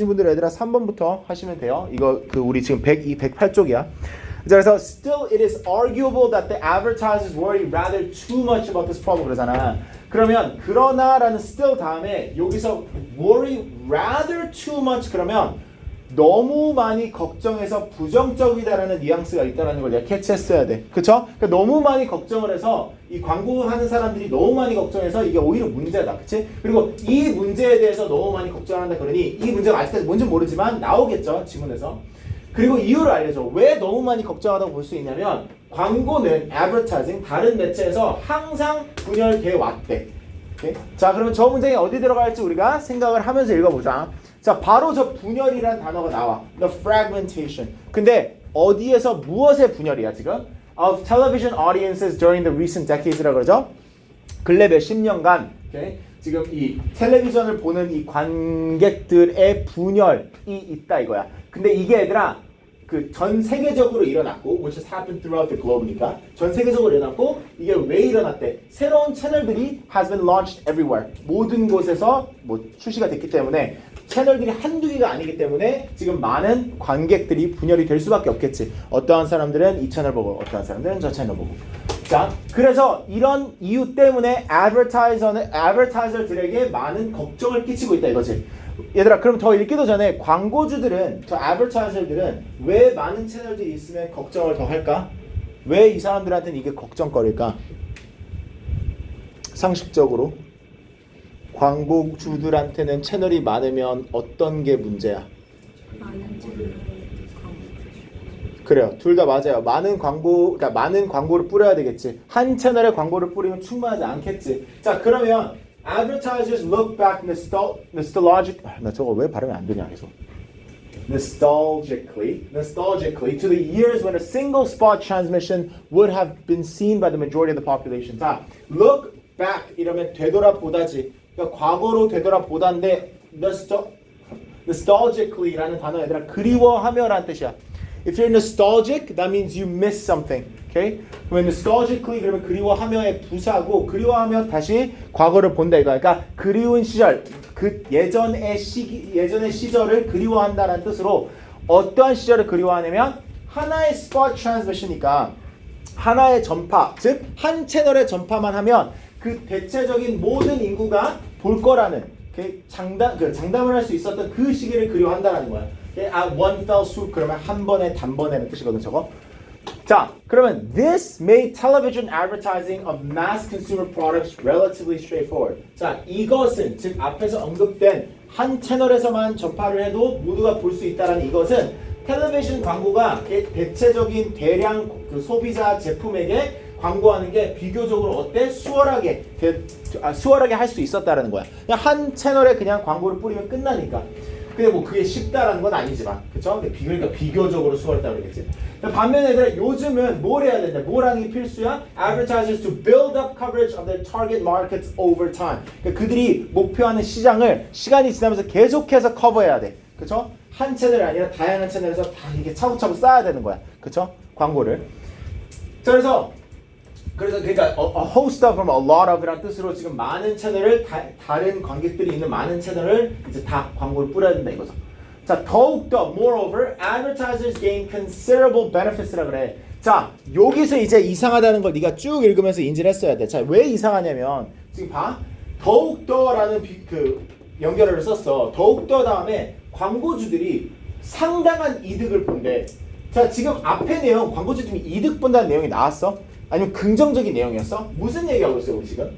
계신 분들은 얘들아 3번부터 하시면 돼요. 이거 그 우리 지금 102, 108쪽이야. 자, 그래서 still it is arguable that the advertisers worry rather too much about this problem 그러잖아. 그러면 그러나라는 still 다음에 여기서 worry rather too much 그러면 너무 많이 걱정해서 부정적이다라는 뉘앙스가 있다라는 걸 내가 캐치했어야 돼. 그쵸? 그러니까 너무 많이 걱정을 해서 이 광고하는 사람들이 너무 많이 걱정해서 이게 오히려 문제다. 그치? 그리고 이 문제에 대해서 너무 많이 걱정한다 그러니 이 문제가 아직까지 뭔지 모르지만 나오겠죠. 지문에서. 그리고 이유를 알려줘. 왜 너무 많이 걱정하다고 볼 수 있냐면 광고는 advertising 다른 매체에서 항상 분열돼 왔대. 오케이? 자, 그러면 저 문장이 어디 들어갈지 우리가 생각을 하면서 읽어보자. 자, 바로 저 분열이란 단어가 나와. The fragmentation. 근데 어디에서 무엇의 분열이야 지금? Of television audiences during the recent decades라고 그러죠. 근래 몇십 년간 okay? 지금 이 텔레비전을 보는 이 관객들의 분열이 있다 이거야. 근데 이게 얘들아 그 전 세계적으로 일어났고 which has happened throughout the globe니까 전 세계적으로 일어났고 이게 왜 일어났대? 새로운 채널들이 has been launched everywhere. 모든 곳에서 뭐 출시가 됐기 때문에 채널들이 한두 개가 아니기 때문에 지금 많은 관객들이 분열이 될 수밖에 없겠지. 어떠한 사람들은 이 채널 보고 어떠한 사람들은 저 채널 보고. 자, 그래서 이런 이유 때문에 advertiser들에게 많은 걱정을 끼치고 있다 이거지. 얘들아, 그럼 더 읽기도 전에 광고주들은, 저 advertiser들은 왜 많은 채널들이 있으면 걱정을 더 할까? 왜 이 사람들한테는 이게 걱정거릴까? 상식적으로 광고주들한테는 채널이 많으면 어떤 게 문제야? 그래요. 둘 다 맞아요. 그러니까 많은 광고를 뿌려야 되겠지. 한 채널에 광고를 뿌리면 충분하지 않겠지. 자, 그러면 advertisers look back 나 저거 왜 발음이 안 되냐 계속. nostalgically to the years when a single spot transmission would have been seen by the majority of the population. 자, look back 이러면 되돌아보다지. 그러니까 과거로 되돌아보다인데 nostalgically라는 단어 얘들아 그리워하며라는 뜻이야. If you're nostalgic, that means you miss something. Okay? 그러면 nostalgically 그러면 그리워하며의 부사고 그리워하며 다시 과거를 본다 이거. 그러니까 그리운 시절, 그 예전의 시절을 그리워한다는 뜻으로 어떠한 시절을 그리워하냐면 하나의 spot transmission이니까 하나의 전파, 즉 한 채널의 전파만 하면 그 대체적인 모든 인구가 볼 거라는 장담을 할 수 있었던 그 시기를 그리워한다는 거야. one fell swoop 그러면 한 번에 단번에는 뜻이거든 저거. 자, 그러면 this made television advertising of mass consumer products relatively straightforward. 자, 이것은 즉 앞에서 언급된 한 채널에서만 전파를 해도 모두가 볼 수 있다라는 이것은 텔레비전 광고가 대체적인 대량 그 소비자 제품에게 광고하는 게 비교적으로 어때? 수월하게 할 수 있었다라는 거야. 그냥 한 채널에 그냥 광고를 뿌리면 끝나니까. 근데 뭐 그게 쉽다라는 건 아니지만, 그쵸? 그러니까 비교적으로 수월했다고 그러겠지. 반면에 얘들아 요즘은 뭘 해야 된다? 뭘 하는 게 필수야? Advertisers to build up coverage of their target markets over time. 그러니까 그들이 목표하는 시장을 시간이 지나면서 계속해서 커버해야 돼. 그쵸? 한 채널이 아니라 다양한 채널에서 다 이렇게 차곡차곡 쌓아야 되는 거야. 그쵸? 광고를. 자, 그러니까 a host of from a lot of이라는 뜻으로 지금 많은 채널을 다른 관객들이 있는 많은 채널을 이제 다 광고를 뿌려야 된다 이거죠. 자, 더욱더 moreover advertisers gain considerable benefits라 그래. 자, 여기서 이제 이상하다는 걸 네가 쭉 읽으면서 인지를 했어야 돼. 자, 왜 이상하냐면 지금 봐. 더욱더라는 그 연결어를 썼어. 더욱더 다음에 광고주들이 상당한 이득을 본대. 자, 지금 앞에 내용 광고주들이 이득 본다는 내용이 나왔어? 아니면 긍정적인 내용이었어? 무슨 얘기하고 있어요 우리 지금?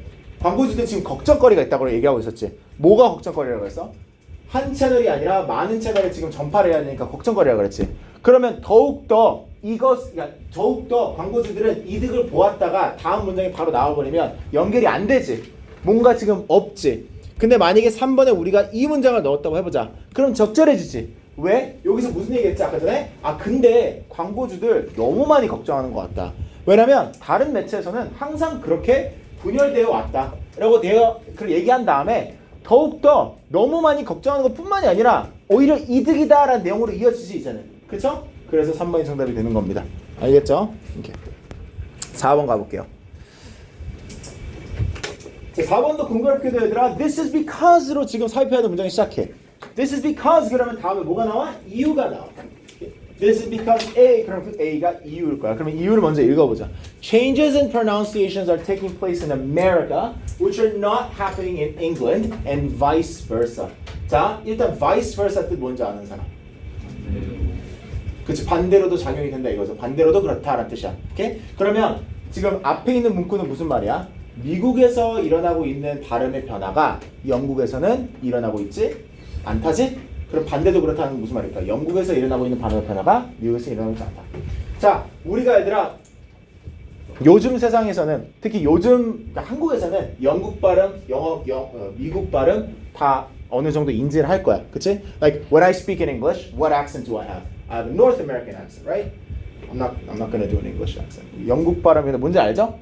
광고주들 지금 걱정거리가 있다고 얘기하고 있었지. 뭐가 걱정거리라고 했어? 한 채널이 아니라 많은 채널에 지금 전파를 해야 되니까 걱정거리라고 그랬지. 그러면 더욱더 광고주들은 이득을 보았다가 다음 문장이 바로 나와버리면 연결이 안 되지. 뭔가 지금 없지. 근데 만약에 3번에 우리가 이 문장을 넣었다고 해보자. 그럼 적절해지지. 왜? 여기서 무슨 얘기했지 아까 전에? 근데 광고주들 너무 많이 걱정하는 것 같다. 왜냐면 다른 매체에서는 항상 그렇게 분열되어 왔다 라고 내가 얘기한 다음에 더욱더 너무 많이 걱정하는 것 뿐만이 아니라 오히려 이득이다 라는 내용으로 이어지지 이제는. 그쵸? 그래서 3번이 정답이 되는 겁니다. 알겠죠? 이렇게 4번 가볼게요. 자, 4번도 궁금했게도 얘들아 This is because로 지금 살펴야 하는 문장이 시작해. This is because 그러면 다음에 뭐가 나와? 이유가 나와. This is because A, 그럼 그 A가 이유일 거야. 그러면 이유를 먼저 읽어보자. Changes in pronunciations are taking place in America, which are not happening in England, and vice versa. 자, 일단 vice versa 뜻 뭔지 아는 사람? 그치, 반대로도 작용이 된다 이거죠. 반대로도 그렇다라는 뜻이야. 오케이? 그러면 지금 앞에 있는 문구는 무슨 말이야? 미국에서 일어나고 있는 발음의 변화가 영국에서는 일어나고 있지 않다지? 그럼 반대도 그렇다는 건 무슨 말일까? 영국에서 일어나고 있는 발음의 변화가 미국에서 일어나고 있지 않다. 자, 우리가 얘들아 요즘 세상에서는 특히 요즘 그러니까 한국에서는 영국 발음, 미국 발음 다 어느 정도 인지를 할 거야. 그치? Like when I speak in English, what accent do I have? I have a North American accent, right? I'm not gonna do an English accent. 영국 발음이 뭔지 알죠?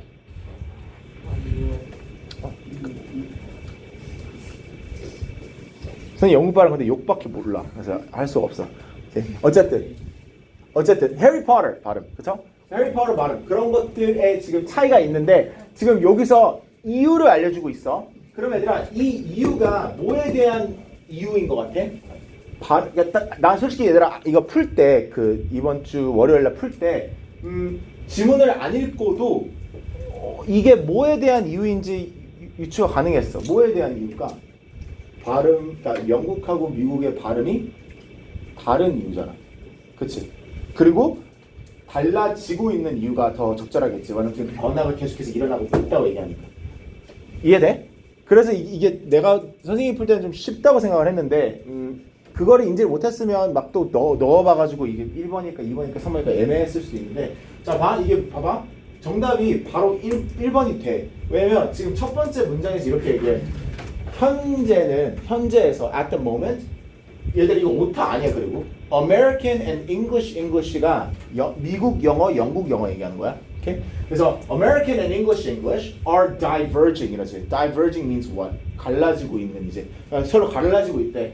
저는 영국 발음 근데 욕밖에 몰라. 그래서 할 수가 없어. 어쨌든 해리포터 발음, 그렇죠? 해리포터 발음 그런 것들에 지금 차이가 있는데 지금 여기서 이유를 알려주고 있어. 그럼 얘들아 이 이유가 뭐에 대한 이유인 것 같아? 난 솔직히 얘들아 이거 풀 때 그 이번 주 월요일날 풀 때 지문을 안 읽고도 이게 뭐에 대한 이유인지 유추가 가능했어. 뭐에 대한 이유일까? 발음, 그러니까 영국하고 미국의 발음이 다른 이유잖아. 그치? 그리고 달라지고 있는 이유가 더 적절하겠지. 왜냐면 변화가 계속해서 일어나고 있다고 얘기하니까. 이해돼? 그래서 이게 내가 선생님이 풀 때는 좀 쉽다고 생각을 했는데 그거를 인지를 못했으면 막 또 넣어봐가지고 이게 1번일까 2번일까 3번일까 애매했을 수도 있는데 자, 이게 봐봐. 정답이 바로 1번이 돼. 왜냐면 지금 첫 번째 문장에서 이렇게 얘기해. 현재에서 at the moment 얘들 이거 오타 아니야. 그리고 American and English가 미국 영어, 영국 영어 얘기하는 거야. 오케이? 그래서 American and English are diverging 이러지. Diverging means what? 갈라지고 있는 이제 서로 갈라지고 있대.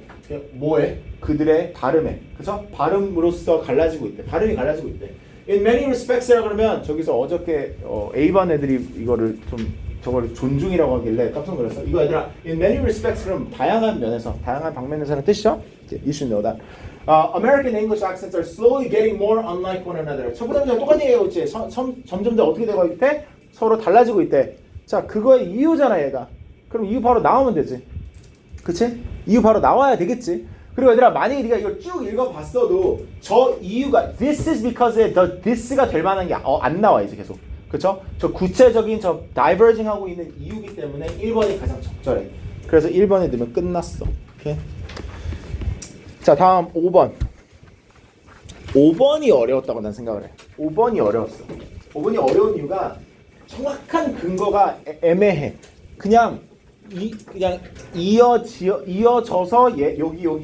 뭐에? 그들의 발음에. 그래서 발음으로써 갈라지고 있대. 발음이 갈라지고 있대. In many respects라 그러면 저기서 어저께 A반 애들이 이거를 좀 저걸 존중이라고 하길래 깜짝 놀랐어. 이거 얘들아, in many respects 그럼 다양한 면에서, 다양한 방면에서는 뜻이죠? You should know that. American English accents are slowly getting more unlike one another. 첫 번째 문장 똑같은 얘기하고 있지. 점점 더 어떻게 되고 있대? 서로 달라지고 있대. 자, 그거의 이유잖아 얘가. 그럼 이유 바로 나오면 되지. 그치? 이유 바로 나와야 되겠지. 그리고 얘들아 만약에 네가 이걸 쭉 읽어봤어도 저 이유가 this is because의 the this가 될 만한 게 안 나와 이제 계속. 그쵸? 저 구체적인 저 diverging 하고 있는 이유기 때문에 1번이 가장 적절해. 그래서 1번에 넣으면 끝났어. 오케이? 자, 다음 5번. 5번이 어려웠다고 난 생각을 해. 5번이 어려웠어. 5번이 어려운 이유가 정확한 근거가 애매해. 그냥 이어져서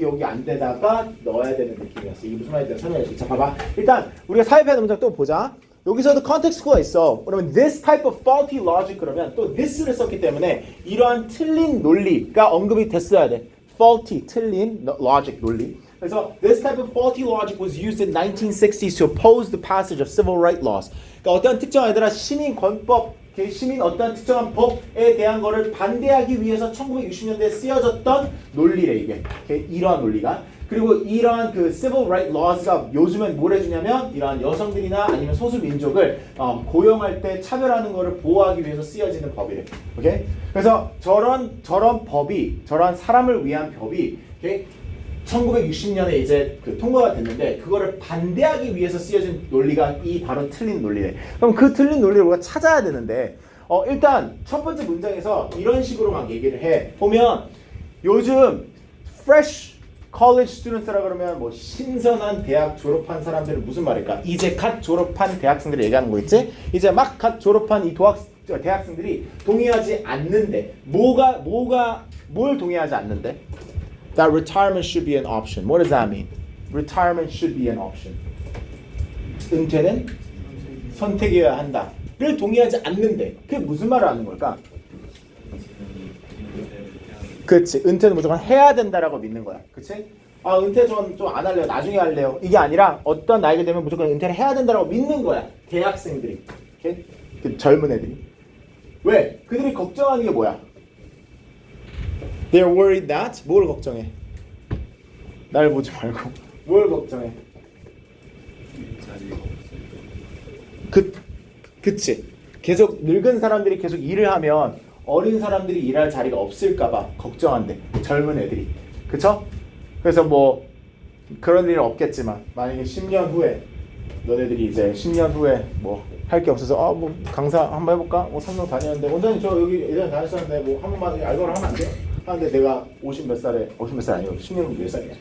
여기 안 되다가 넣어야 되는 느낌이었어. 이게 무슨 말인지 설명해. 자, 봐봐. 일단 우리가 사회패드 문장 또 보자. 여기서도 컨텍스트 clue가 있어. 그러면 this type of faulty logic 그러면 또 this를 썼기 때문에 이러한 틀린 논리가 언급이 됐어야 돼. faulty, 틀린 logic 논리. 그래서 this type of faulty logic was used in 1960s to oppose the passage of civil rights laws. 그러니까 어떤 특정 얘들아 시민 권법, 시민 어떤 특정한 법에 대한 거를 반대하기 위해서 1960년대에 쓰여졌던 논리래 이게. 이러한 논리가. 그리고 이러한 그 civil rights laws가 요즘엔 뭘 해주냐면 이러한 여성들이나 아니면 소수민족을 고용할 때 차별하는 거를 보호하기 위해서 쓰여지는 법이래. 오케이? 그래서 저런 법이 저런 사람을 위한 법이 오케이? 1960년에 이제 그 통과가 됐는데 그거를 반대하기 위해서 쓰여진 논리가 이 바로 틀린 논리래. 그럼 그 틀린 논리를 우리가 찾아야 되는데 일단 첫 번째 문장에서 이런 식으로 막 얘기를 해. 보면 요즘 fresh college students라 그러면 뭐 신선한 대학 졸업한 사람들은 무슨 말일까? 이제 갓 졸업한 대학생들을 얘기하는 거겠지? 이제 막 갓 졸업한 이 대학생들이 동의하지 않는데 뭘 동의하지 않는데? That retirement should be an option. What does that mean? Retirement should be an option. 은퇴는 선택이어야 한다를 동의하지 않는데 그게 무슨 말을 하는 걸까? 그렇지. 은퇴는 무조건 해야 된다라고 믿는 거야. 그렇지? 은퇴 좀 안 할래요. 나중에 할래요. 이게 아니라 어떤 나이가 되면 무조건 은퇴를 해야 된다라고 믿는 거야. 대학생들이. 오케이? 그 젊은 애들이. 왜? 그들이 걱정하는 게 뭐야? They're worried that 뭘 걱정해? 날 보지 말고 뭘 걱정해? 자리가 그치. 계속 늙은 사람들이 계속 일을 하면 어린 사람들이 일할 자리가 없을까봐 걱정한대. 젊은 애들이. 그쵸? 그래서 뭐 그런 일은 없겠지만 만약에 10년 후에 너네들이 이제 10년 후에 뭐 할 게 없어서 뭐 강사 한번 해볼까? 뭐 3년 다녔는데 원장님 저 여기 예전에 다녔었는데 뭐 한 번만 알바를 하면 안 돼요? 하는데 내가 50 몇 살에 50 몇 살 아니고 10년 후 몇 살이야?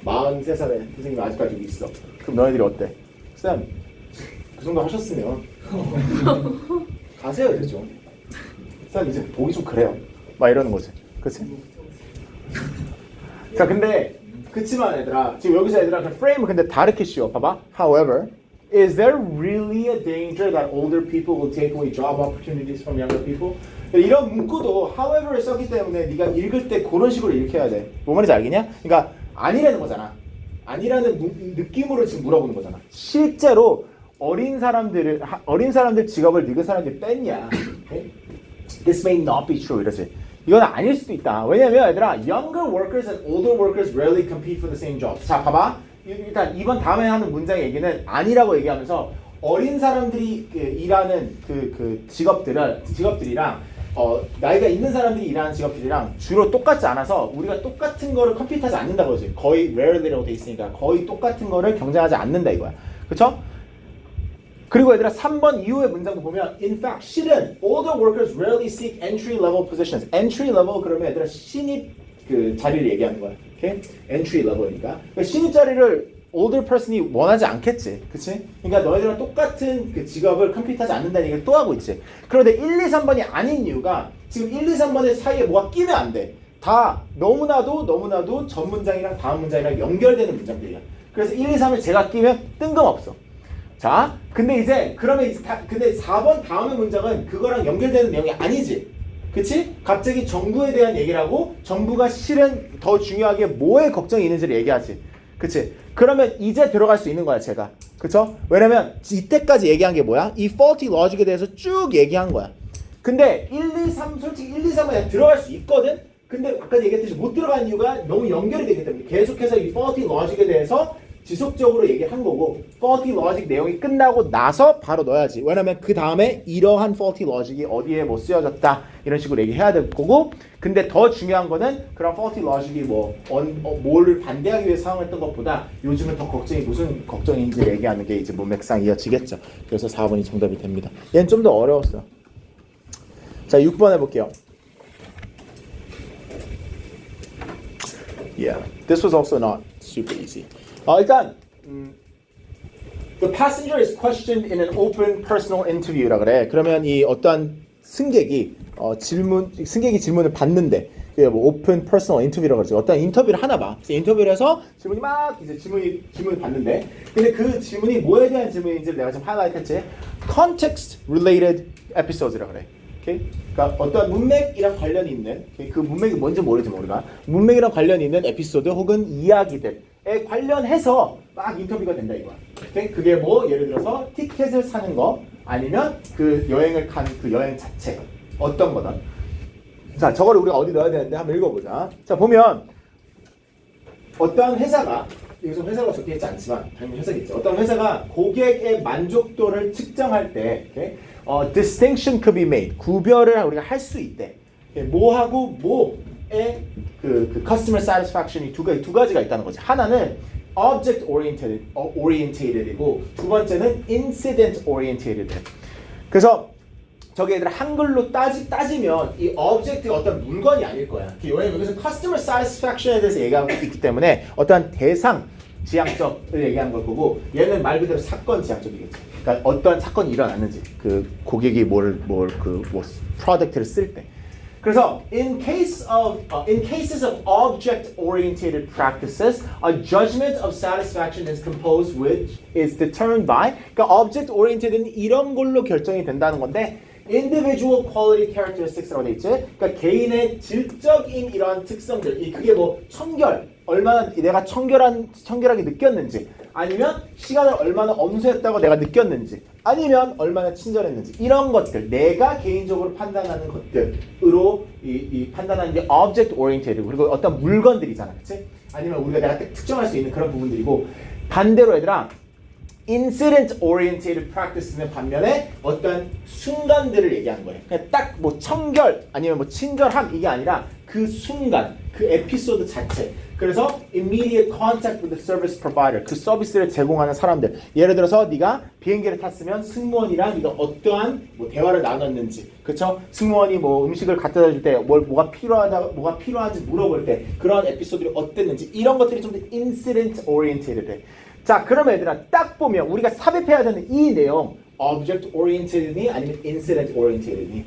43살에 선생님이 아직까지 여기 있어. 그럼 너희들이 어때? 쌤, 그 정도 하셨으면 가세요 이제 좀. 쌤 이제 보기 좀 그래요. 막 이러는 거지. 그치? 자 근데 그치만 얘들아 지금 여기서 얘들아 그 프레임을 근데 다르게 씌워. 봐봐. However, is there really a danger that older people will take away job opportunities from younger people? 이런 문구도 however를 썼기 때문에 네가 읽을 때 그런 식으로 읽혀야 돼. 뭐 말인지 알겠냐? 그러니까 아니라는 거잖아. 아니라는 느낌으로 지금 물어보는 거잖아. 실제로 어린 사람들 직업을 늙은 사람들이 뺐냐? Okay? This may not be true 이러지. 이건 아닐 수도 있다. 왜냐면 얘들아 younger workers and older workers rarely compete for the same jobs. 자 봐봐. 일단 이번 다음에 하는 문장의 얘기는 아니라고 얘기하면서 어린 사람들이 일하는 그 직업들이랑 나이가 있는 사람들이 일하는 직업들이랑 주로 똑같지 않아서 우리가 똑같은 거를 컴퓨트하지 않는다고 그러지. 거의 rarely라고 돼 있으니까 거의 똑같은 거를 경쟁하지 않는다 이거야. 그쵸? 그리고 얘들아 3번 이후의 문장도 보면 in fact 실은 older workers rarely seek entry level positions. entry level 그러면 얘들아 신입 그 자리를 얘기하는 거야. 오케이? entry level이니까. 그러니까 신입 자리를 older person이 원하지 않겠지. 그치? 그러니까 너희들은 똑같은 그 직업을 컴퓨트하지 않는다는 얘기를 또 하고 있지. 그런데 1, 2, 3번이 아닌 이유가 지금 1, 2, 3번의 사이에 뭐가 끼면 안 돼. 다 너무나도 전 문장이랑 다음 문장이랑 연결되는 문장들이야. 그래서 1, 2, 3을 제가 끼면 뜬금없어. 자, 근데 4번 다음의 문장은 그거랑 연결되는 내용이 아니지. 그치? 갑자기 정부에 대한 얘기를 하고 정부가 실은 더 중요하게 뭐에 걱정이 있는지를 얘기하지. 그치? 그러면 이제 들어갈 수 있는 거야, 제가. 그쵸? 왜냐면 이때까지 얘기한 게 뭐야? 이 faulty logic에 대해서 쭉 얘기한 거야. 근데 1, 2, 3, 솔직히 1, 2, 3은 들어갈 수 있거든? 근데 아까 얘기했듯이 못 들어간 이유가 너무 연결이 되기 때문에 계속해서 이 faulty logic에 대해서 지속적으로 얘기한 거고 faulty logic 내용이 끝나고 나서 바로 넣어야지. 왜냐면 그 다음에 이러한 faulty logic이 어디에 뭐 쓰여졌다 이런 식으로 얘기해야 될 거고 근데 더 중요한 거는 그런 faulty logic이 뭘 반대하기 위해 사용했던 것보다 요즘은 더 걱정이 무슨 걱정인지 얘기하는 게 이제 맥상 이어지겠죠. 그래서 4번이 정답이 됩니다. 얘는 좀 더 어려웠어. 자 6번 해볼게요. Yeah, this was also not super easy. 일단 the passenger is questioned in an open personal interview라 그래. 그러면 이 어떠한 승객이 질문을 받는데 그게 뭐 open personal interview라고 그러죠. 어떤 인터뷰를 하나 봐. 그래서 인터뷰를 해서 질문이 막 이제 질문을 받는데 근데 그 질문이 뭐에 대한 질문인지를 내가 지금 하이라이트했지. context related episodes라 그래. 오케이? 그러니까 어떤 문맥이랑 관련이 있는 그 문맥이 뭔지 모르지 우리가 문맥이랑 관련이 있는 에피소드 혹은 이야기들에 관련해서 막 인터뷰가 된다 이거야. 오케이? 그게 뭐 예를 들어서 티켓을 사는 거 아니면 그 여행을 간 그 여행 자체 어떤 거든. 자 저거를 우리가 어디 넣어야 되는데 한번 읽어보자. 자 보면 어떤 회사가 여기서 회사가 적혀 있지 않지만 당연히 회사겠지. 어떤 회사가 고객의 만족도를 측정할 때 오케이? distinction could be made. 구별을 우리가 할 수 있대. 뭐하고 뭐의 그 customer satisfaction이 두 가지가 있다는 거지. 하나는 object oriented이고 두 번째는 incident oriented. 그래서 저기 얘들 한글로 따지면 이 object가 어떤 물건이 아닐 거야. 왜냐면 여기서 customer satisfaction에 대해서 얘기하고 있기 때문에 어떤 대상 지향적을 얘기하는 걸 거고 얘는 말 그대로 사건 지향적이겠지. 그러니까 어떤 사건이 일어났는지 그 고객이 프로덕트를 쓸 때. 그래서 in cases of object-oriented practices, a judgment of satisfaction is composed which is determined by. 그러니까 object-oriented는 이런 걸로 결정이 된다는 건데. individual quality characteristics라고 돼 있지. 그러니까 개인의 질적인 이러한 특성들, 그게 뭐 얼마나 내가 청결하게 느꼈는지, 아니면 시간을 얼마나 엄수했다고 내가 느꼈는지, 아니면 얼마나 친절했는지 이런 것들, 내가 개인적으로 판단하는 것들으로 이 판단하는 게 object oriented 그리고 어떤 물건들이잖아, 그렇지? 아니면 우리가 내가 특정할 수 있는 그런 부분들이고 반대로 얘들아 incident oriented practice는 반면에 어떤 순간들을 얘기하는 거예요. 그냥 딱 뭐 청결 아니면 뭐 친절함 이게 아니라 그 순간, 그 에피소드 자체. 그래서 immediate contact with the service provider, 그 서비스를 제공하는 사람들. 예를 들어서 네가 비행기를 탔으면 승무원이랑 네가 어떠한 뭐 대화를 나눴는지, 그렇죠? 승무원이 뭐 음식을 갖다 줄 때 뭐가 필요한지 물어볼 때 그런 에피소드들이 어땠는지 이런 것들이 좀 더 incident oriented 돼. 자, 그러면 얘들아 딱 보면 우리가 삽입해야 되는 이 내용 object oriented니 아니면 incident oriented니?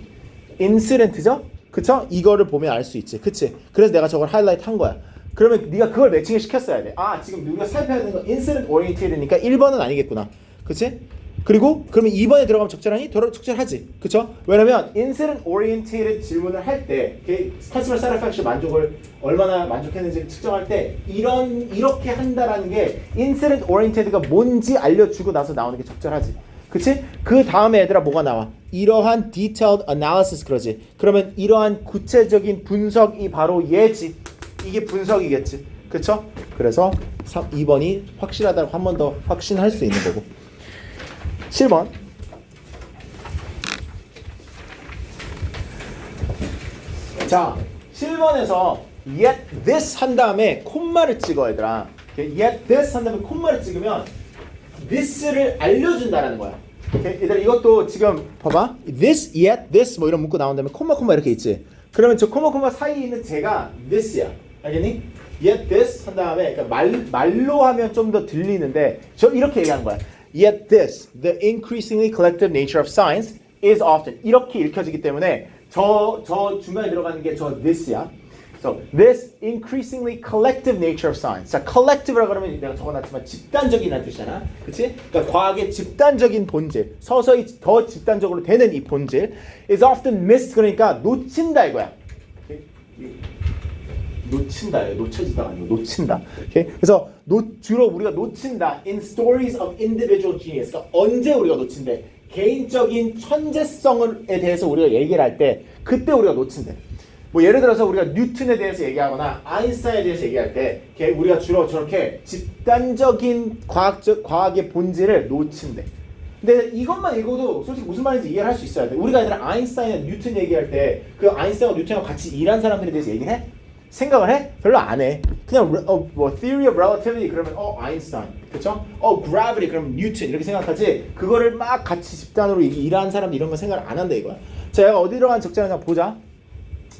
incident죠? 그쵸? 이거를 보면 알 수 있지. 그치? 그래서 내가 저걸 하이라이트 한 거야. 그러면 네가 그걸 매칭을 시켰어야 돼. 아, 지금 우리가 삽입해야 되는 건 incident oriented니까 1번은 아니겠구나. 그치? 그리고 그러면 2번에 들어가면 적절하니? 적절하지. 그쵸? 왜냐면 incident oriented 질문을 할 때 customer satisfaction 만족을 얼마나 만족했는지 측정할 때 이렇게 한다라는 게 incident oriented가 뭔지 알려주고 나서 나오는 게 적절하지. 그치? 그 다음에 얘들아 뭐가 나와? 이러한 detailed analysis 그러지. 그러면 이러한 구체적인 분석이 바로 얘지. 이게 분석이겠지. 그쵸? 그래서 2번이 확실하다고 한 번 더 확신할 수 있는 거고. 7번. 자, 7번에서 yet this 한 다음에 콤마를 찍어 얘들아. yet this 한 다음에 콤마를 찍으면 this를 알려준다라는 거야. 얘들아 이것도 지금 봐봐. this, yet, this 뭐 이런 문구 나온 다음에 콤마 이렇게 있지. 그러면 저 콤마 사이에 있는 제가 this야. 알겠니? yet this 한 다음에 그러니까 말로 하면 좀 더 들리는데 저 이렇게 얘기하는 거야. Yet this, the increasingly collective nature of science is often 이렇게 읽혀지기 때문에 저 중간에 들어가는 게 저 this야. So this increasingly collective nature of science. 자, collective라고 그러면 내가 적어놨지만 집단적이라는 뜻이잖아. 그렇지? 그러니까 과학의 집단적인 본질, 서서히 더 집단적으로 되는 이 본질 is often missed. 그러니까 놓친다 이거야. 놓친다예요. 놓쳐지다가 아니고 놓친다. 오케이? 그래서 주로 우리가 놓친다 in stories of individual genius. 그러니까 언제 우리가 놓친대? 개인적인 천재성에 대해서 우리가 얘기를 할 때 그때 우리가 놓친대. 뭐 예를 들어서 우리가 뉴턴에 대해서 얘기하거나 아인슈타인에 대해서 얘기할 때 우리가 주로 저렇게 집단적인 과학의 본질을 놓친대. 근데 이것만 읽어도 솔직히 무슨 말인지 이해를 할 수 있어야 돼. 우리가 얘들아 아인슈타인이나 뉴턴 얘기할 때 그 아인슈타인과 뉴턴과 같이 일한 사람들에 대해서 얘기를 해? 생각을 해? 별로 안 해. 그냥 뭐 theory of relativity 그러면 아인슈타인, 그렇죠? gravity 그러면 뉴턴 이렇게 생각하지. 그거를 막 같이 집단으로 일하는 사람들 이런 거 생각을 안 한다 이거야. 자, 얘가 어디로 간 적절한지 한번 보자.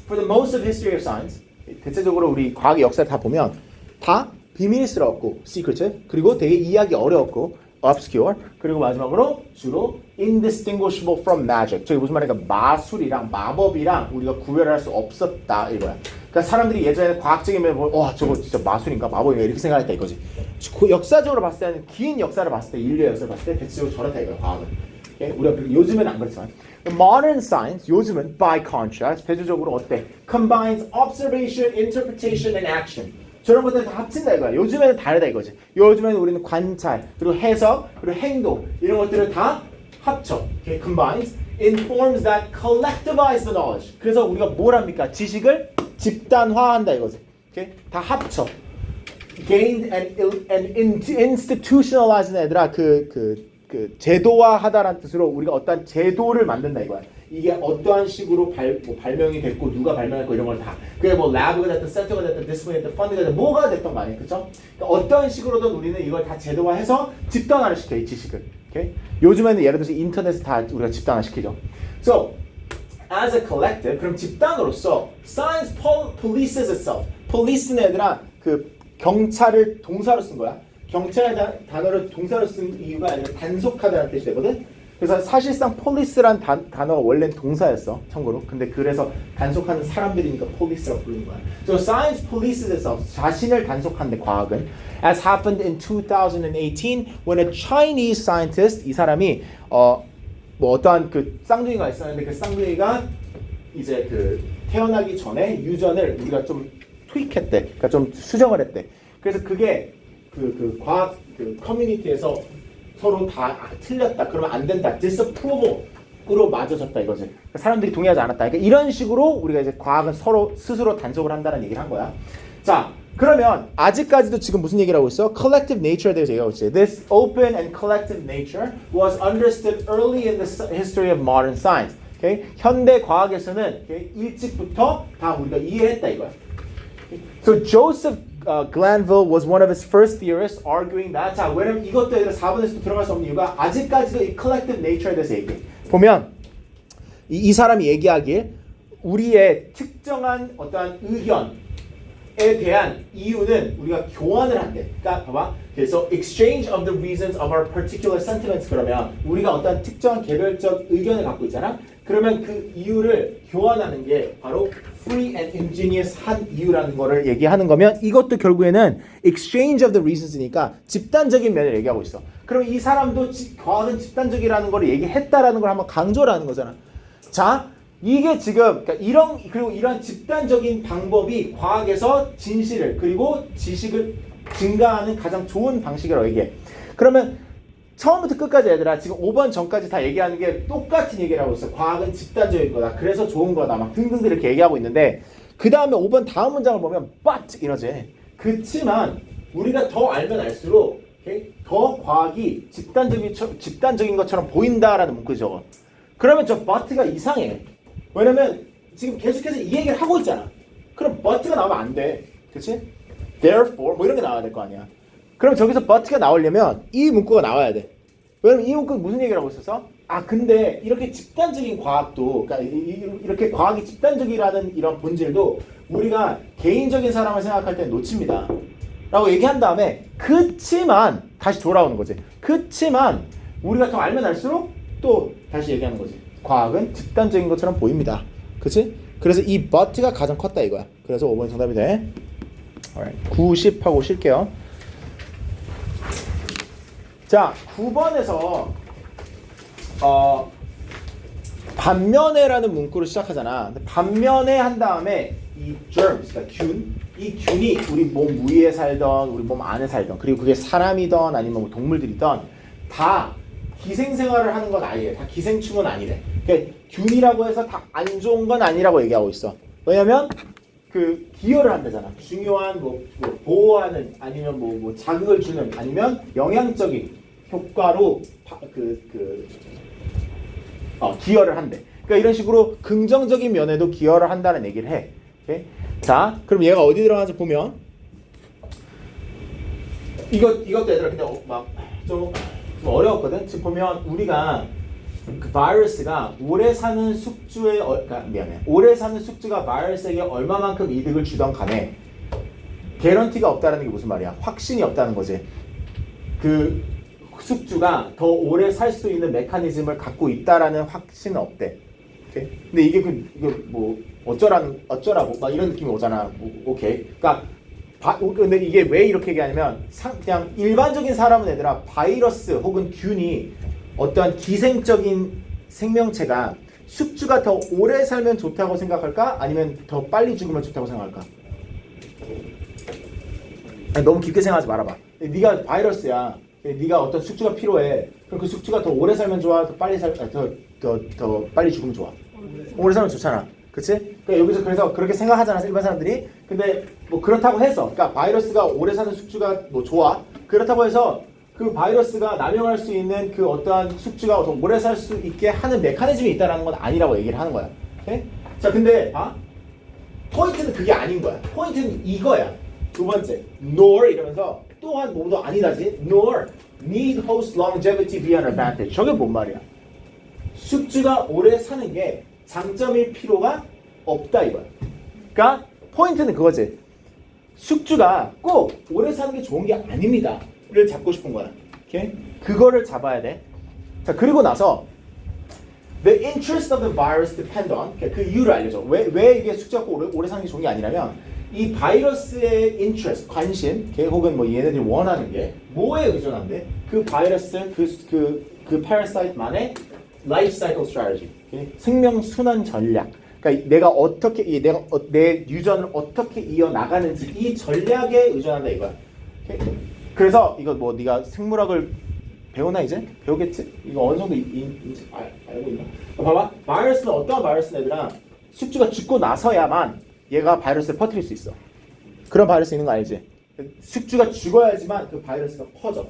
For the most of history of science, 대체적으로 우리 과학의 역사를 다 보면 다 비밀스럽고 secretive, 그리고 되게 이해하기 어려웠고 obscure, 그리고 마지막으로 주로 indistinguishable from magic. 저게 무슨 말이니까 마술이랑 마법이랑 우리가 구별할 수 없었다 이거야. 그러니까 사람들이 예전에 과학적이면 저거 진짜 마술인가 마법인가 이렇게 생각했다 이거지. 역사적으로 봤을 때는 긴 역사를 봤을 때 인류의 역사를 봤을 때 대체적으로 저렇다 이거야 과학은. 우리가 요즘은 안 그렇지만 modern science 요즘은 by contrast 대체적으로 어때? combines observation, interpretation, and action. 저런 것들 다 합친다 이거야. 요즘에는 다르다 이거지. 요즘에는 우리는 관찰, 그리고 해석, 그리고 행동 이런 것들을 다 합쳐. Okay? combines, informs that collectivize the knowledge. 그래서 우리가 뭘 합니까? 지식을 집단화한다 이거지. Okay? 다 합쳐. gained and institutionalize는 애들아 그 제도화하다라는 뜻으로 우리가 어떠한 제도를 만든다 이거야. 이게 어떠한 식으로 발명이 됐고 누가 발명했고 이런 걸 다. 그게 뭐 랩가 됐든 센터가 됐든 디스플레이가 됐든 펀드가 됐든 뭐가 됐던 거 아니에요. 그쵸? 그러니까 어떠한 식으로든 우리는 이걸 다 제도화해서 집단화를 시켜 이 지식을. Okay? 요즘에는 예를 들어서 인터넷을 다 우리가 집단화시키죠. So, as a collective, 그럼 집단으로서 science polices itself. police는 얘들아 그 경찰을 동사로 쓴 거야. 경찰이라는 단어를 동사로 쓴 이유가 아니라 단속하다는 뜻이 되거든. 그래서 사실상 police란 단어가 원래는 동사였어. 참고로. 근데 그래서 단속하는 사람들이니까 police라고 부르는 거야. So science polices itself. 자신을 단속한대 과학은. As happened in 2018 when a Chinese scientist 이 사람이 뭐 어떠한 그 쌍둥이가 있었는데 그 쌍둥이가 이제 그 태어나기 전에 유전을 우리가 좀 tweak했대. 그러니까 좀 수정을 했대. 그래서 그게 그 과학 그 커뮤니티에서 서로 다 틀렸다. 그러면 안 된다. disapproval으로 맞아졌다 이거지. 그러니까 사람들이 동의하지 않았다. 그러니까 이런 식으로 우리가 이제 과학은 서로 스스로 단속을 한다는 얘기를 한 거야. 자, 그러면 아직까지도 지금 무슨 얘기를 하고 있어? Collective nature에 대해서 얘기하고 있어요. This open and collective nature was understood early in the history of modern science. Okay? 현대 과학에서는 okay? 일찍부터 다 우리가 이해했다 이거야. So Joseph Glanville was one of his first theorists arguing that. 자, 왜냐면 이것도 얘들아 4번에서 들어갈 수 없는 이유가 아직까지도 이 collective nature에 대해서 얘기해. 보면 이 사람이 얘기하길 우리의 특정한 어떠한 의견 에 대한 이유는 우리가 교환을 한대. 그러니까 봐봐. 그래서 exchange of the reasons of our particular sentiments 그러면 우리가 어떤 특정한 개별적 의견을 갖고 있잖아. 그러면 그 이유를 교환하는 게 바로 free and ingenious 한 이유라는 거를 얘기하는 거면 이것도 결국에는 exchange of the reasons니까 집단적인 면을 얘기하고 있어. 그럼 이 사람도 과학은 집단적이라는 걸 얘기했다라는 걸 한번 강조를 하는 거잖아. 자. 이게 지금 그러니까 이런 집단적인 방법이 과학에서 진실을 그리고 지식을 증가하는 가장 좋은 방식이라고 얘기해. 그러면 처음부터 끝까지 얘들아 지금 5번 전까지 다 얘기하는 게 똑같은 얘기를 하고 있어. 과학은 집단적인 거다. 그래서 좋은 거다. 막 등등등 이렇게 얘기하고 있는데 그 다음에 5번 다음 문장을 보면 but 이러지. 그치만 우리가 더 알면 알수록 더 과학이 집단적인 것처럼 보인다라는 문구를 적어. 그러면 저 but가 이상해. 왜냐면 지금 계속해서 이 얘기를 하고 있잖아. 그럼 but가 나오면 안 돼. 그치? Therefore 뭐 이런 게 나와야 될 거 아니야. 그럼 저기서 but가 나오려면 이 문구가 나와야 돼. 왜냐면 이 문구는 무슨 얘기를 하고 있어서? 아 근데 이렇게 집단적인 과학도 그러니까 이렇게 과학이 집단적이라는 이런 본질도 우리가 개인적인 사람을 생각할 때 놓칩니다. 라고 얘기한 다음에 그치만 다시 돌아오는 거지. 그치만 우리가 더 알면 알수록 또 다시 얘기하는 거지. 과학은 집단적인 것처럼 보입니다. 그치? 그래서 이 but가 가장 컸다 이거야. 그래서 5번이 정답이 돼. 90 하고 쉴게요. 자, 9번에서 반면에라는 문구로 시작하잖아. 반면에 한 다음에 이 germs, 그러니까 이 균이 우리 몸 위에 살던 우리 몸 안에 살던 그리고 그게 사람이던 아니면 뭐 동물들이던 다 기생생활을 하는 건 아니래. 다 기생충은 아니래. 그러니까 균이라고 해서 다 안 좋은 건 아니라고 얘기하고 있어. 왜냐면 그 기여를 한다잖아. 중요한 뭐 보호하는 아니면 뭐 자극을 주는 아니면 영향적인 효과로 기여를 한대. 그러니까 이런 식으로 긍정적인 면에도 기여를 한다는 얘기를 해. 오케이? 자, 그럼 얘가 어디 들어가는지 보면 이것도 얘들아 근데 막 좀 어려웠거든. 지금 보면 우리가 그 바이러스가 오래 사는 숙주의 오래 사는 숙주가 바이러스에게 얼마만큼 이득을 주던 간에 개런티가 없다는 게 무슨 말이야? 확신이 없다는 거지. 그 숙주가 더 오래 살 수 있는 메커니즘을 갖고 있다라는 확신은 없대. 오케이? 근데 이게 뭐 어쩌라고 막 이런 느낌이 오잖아. 오케이. 그러니까 근데 이게 왜 이렇게 얘기하냐면 그냥 일반적인 사람은 얘들아 바이러스 혹은 균이 어떠한 기생적인 생명체가 숙주가 더 오래 살면 좋다고 생각할까? 아니면 더 빨리 죽으면 좋다고 생각할까? 아니, 너무 깊게 생각하지 말아봐. 네가 바이러스야. 네가 어떤 숙주가 필요해. 그럼 그 숙주가 더 오래 살면 좋아? 더 빨리 더 빨리 죽으면 좋아? 오래 살면 좋잖아. 그치? 그러니까 여기서 그래서 그렇게 생각하잖아 일반 사람들이. 근데 뭐 그렇다고 해서 그러니까 바이러스가 오래 사는 숙주가 뭐 좋아. 그렇다고 해서 그 바이러스가 남용할 수 있는 그 어떠한 숙주가 더 오래 살 수 있게 하는 메커니즘이 있다는 건 아니라고 얘기를 하는 거야. 오케이? 자 근데 포인트는 그게 아닌 거야. 포인트는 이거야. 두 번째 nor 이러면서 또한 뭐도 아니다지. nor need host longevity be an advantage. 저게 뭔 말이야? 숙주가 오래 사는 게 장점일 필요가 없다 이거야. 그러니까 포인트는 그거지. 숙주가 꼭 오래 사는 게 좋은 게 아닙니다. 를 잡고 싶은 거야. 오케이? 그거를 잡아야 돼. 자, 그리고 나서 the interest of the virus depend on 그 이유를 알려줘. 왜 이게 숙주가 꼭 오래 사는 게 좋은 게 아니라면 이 바이러스의 interest, 관심, 혹은 뭐 얘네들이 원하는 게 뭐에 의존한데? 그 바이러스, 그 parasite만의 life cycle strategy, 생명 순환 전략. 그러니까 내 유전을 어떻게 이어 나가는지 이 전략에 의존한다 이거야. 그래서 이거 뭐 네가 생물학을 배우나 이제? 배우겠지? 이거 어느 정도 알고 있나? 봐봐. 바이러스는 어떠한 바이러스는 얘들아 숙주가 죽고 나서야만 얘가 바이러스를 퍼뜨릴 수 있어. 그런 바이러스 있는 거 알지? 숙주가 죽어야지만 그 바이러스가 퍼져.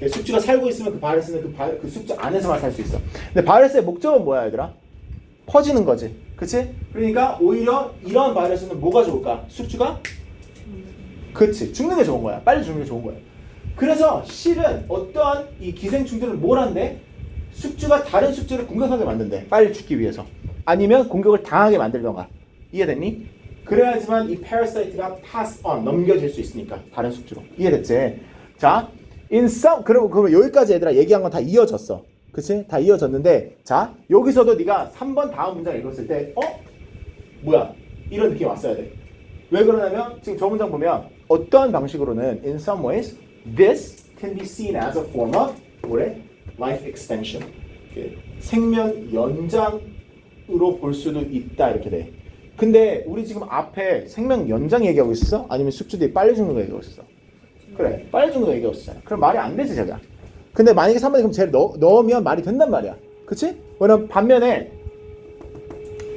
숙주가 살고 있으면 그 바이러스는 그 숙주 안에서만 살 수 있어. 근데 바이러스의 목적은 뭐야, 얘들아? 퍼지는 거지. 그치? 그러니까 오히려 이런 바이러스는 뭐가 좋을까? 숙주가? 그치. 죽는 게 좋은 거야. 빨리 죽는 게 좋은 거야. 그래서 실은 어떠한 이 기생충들은 뭘 한대? 숙주가 다른 숙주를 공격하게 만든대. 빨리 죽기 위해서. 아니면 공격을 당하게 만들던가. 이해됐니? 그래야지만 이 parasite가 pass on, 넘겨질 수 있으니까. 다른 숙주로. 이해됐지? 자, in some, 그러면 여기까지 얘들아 얘기한 건 다 이어졌어. 그치? 다 이어졌는데, 자, 여기서도 네가 3번 다음 문장 읽었을 때, 뭐야? 이런 느낌이 왔어야 돼. 왜 그러냐면, 지금 저 문장 보면, 어떠한 방식으로는, in some ways, this can be seen as a form of, 뭐래? life extension. 생명 연장으로 볼 수도 있다, 이렇게 돼. 근데, 우리 지금 앞에 생명 연장 얘기하고 있어? 아니면 숙주들이 빨리 죽는 거 얘기하고 있어? 그래, 빨리 죽는 거 얘기하고 있잖아. 그럼 말이 안 되지, 제가. 근데 만약에 3번에 그럼 쟤를 넣으면 말이 된단 말이야. 그치? 왜냐면 반면에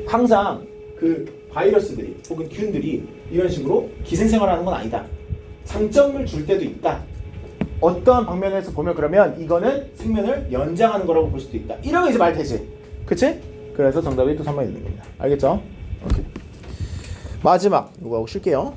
항상 그 바이러스들이 혹은 균들이 이런 식으로 기생생활하는 건 아니다. 장점을 줄 때도 있다. 어떠한 방면에서 보면 그러면 이거는 생명을 연장하는 거라고 볼 수도 있다. 이러면 이제 말 되지. 그치? 그래서 정답이 또 3번이 되는 겁니다. 알겠죠? 오케이. 마지막 이거 쉴게요.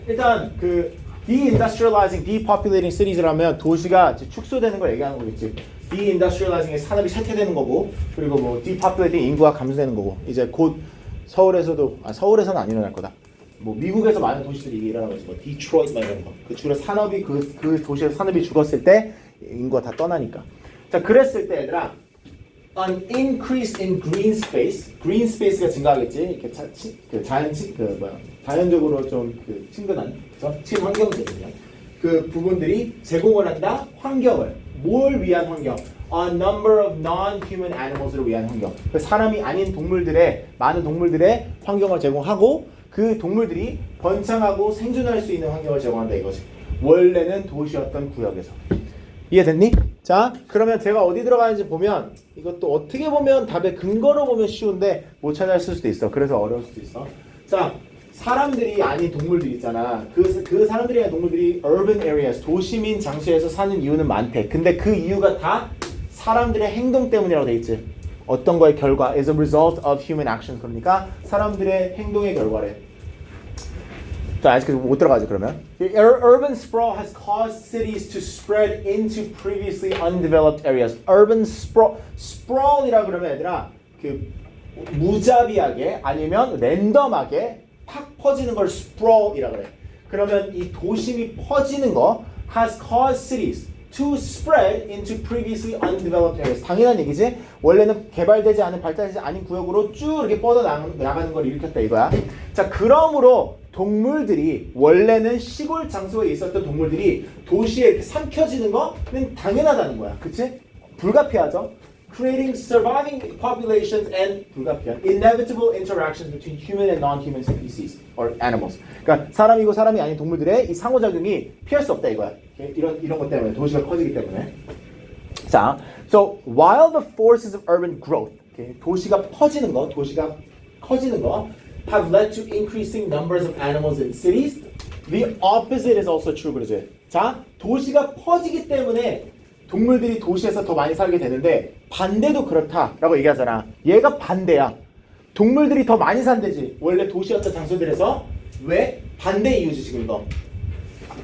일단 그 deindustrializing, depopulating cities라면 도시가 축소되는 걸 얘기하는 거겠지. deindustrializing의 산업이 쇠퇴되는 거고, 그리고 뭐 depopulating 인구가 감소되는 거고. 이제 곧 서울에서는 안 일어날 거다. 뭐 미국에서 많은 도시들이 일어나고 있어. 뭐 디트로이트 막 이런 거. 그 주로 산업이 그 도시에서 산업이 죽었을 때 인구가 다 떠나니까. 자, 그랬을 때 얘들아, an increase in green space, green space가 증가하겠지. 이렇게 자연적으로 좀 그 친근한 친환경적이냐 그 부분들이 제공을 한다. 환경을 뭘 위한 환경? A number of non-human animals를 위한 환경. 그 사람이 아닌 동물들의 많은 동물들의 환경을 제공하고 그 동물들이 번창하고 생존할 수 있는 환경을 제공한다 이거지. 원래는 도시였던 구역에서. 이해됐니? 자, 그러면 제가 어디 들어가는지 보면 이것도 어떻게 보면 답의 근거로 보면 쉬운데 못 찾았을 수도 있어. 그래서 어려울 수도 있어. 자, 사람들이 아닌 동물들 있잖아. 그 사람들이 아닌 동물들이 urban areas, 도시민 장소에서 사는 이유는 많대. 근데 그 이유가 다 사람들의 행동 때문이라고 돼 있지. 어떤 거의 결과, as a result of human action. 그러니까 사람들의 행동의 결과래. 자, 아직 못 들어가지 그러면. Urban sprawl has caused cities to spread into previously undeveloped areas. Urban sprawl이라 그러면 얘들아 그 무자비하게 아니면 랜덤하게 팍 퍼지는 걸 sprawl이라 그래. 그러면 이 도심이 퍼지는 거 has caused cities to spread into previously undeveloped areas. 당연한 얘기지. 원래는 개발되지 않은 발달되지 않은 구역으로 쭉 이렇게 뻗어 나가는 걸 일으켰다 이거야. 자, 그러므로 동물들이 원래는 시골 장소에 있었던 동물들이 도시에 이렇게 삼켜지는 거는 당연하다는 거야. 그치? 불가피하죠? Creating surviving populations and 불가피한 inevitable interactions between human and non-human species or animals. 그러니까 사람이고 사람이 아닌 동물들의 이 상호작용이 피할 수 없다 이거야. 이런 것 때문에 도시가 커지기 때문에. 자, so while the forces of urban growth, 도시가 퍼지는 거, 도시가 커지는 거 have led to increasing numbers of animals in cities, the opposite is also true. 그러지? 자, 도시가 퍼지기 때문에 동물들이 도시에서 더 많이 살게 되는데 반대도 그렇다라고 얘기하잖아. 얘가 반대야. 동물들이 더 많이 산대지. 원래 도시였던 장소들에서. 왜? 반대 이유지 지금 이거.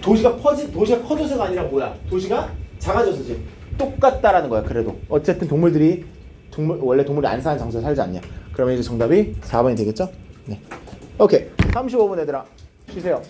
도시가 커져서가 아니라 뭐야? 도시가 작아져서지. 똑같다라는 거야. 그래도 어쨌든 원래 동물이 안 사는 장소에 살지 않냐. 그러면 이제 정답이 4번이 되겠죠? 네. 오케이. 35분 얘들아. 쉬세요.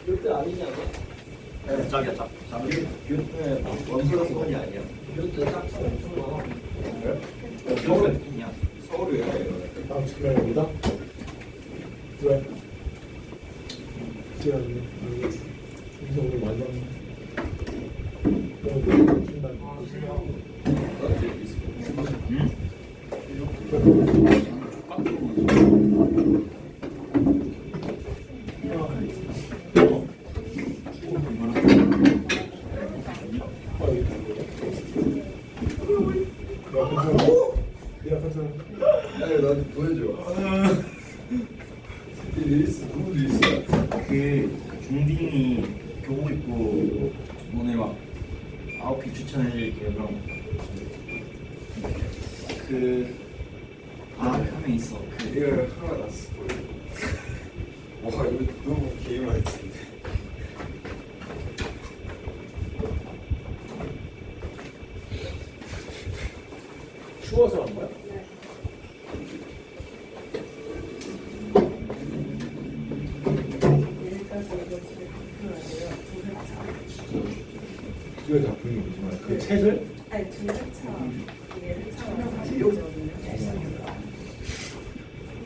교대 아니냐고? 짝이야 짝. 교대 원플러스 원이 아니야. 교대 짝수 엄청 많아. 서울에 그냥. 서울에 다음 측면입니다. 왜? 제가 알겠어. 그래서 오늘 많이 왔네. 나도 보여줘. 누구도 있어. 그 중딩이 교복 입고 오늘 막 아웃핏 추천해드릴게요. 그럼 한 명 있어. 이거 하나 났어. 와 이거 너무 개의말 같은데. 추워서 한 거야? 그 작품이 뭐지만 그 책을 아니 두 회차 이게 회차가 사실 거든요.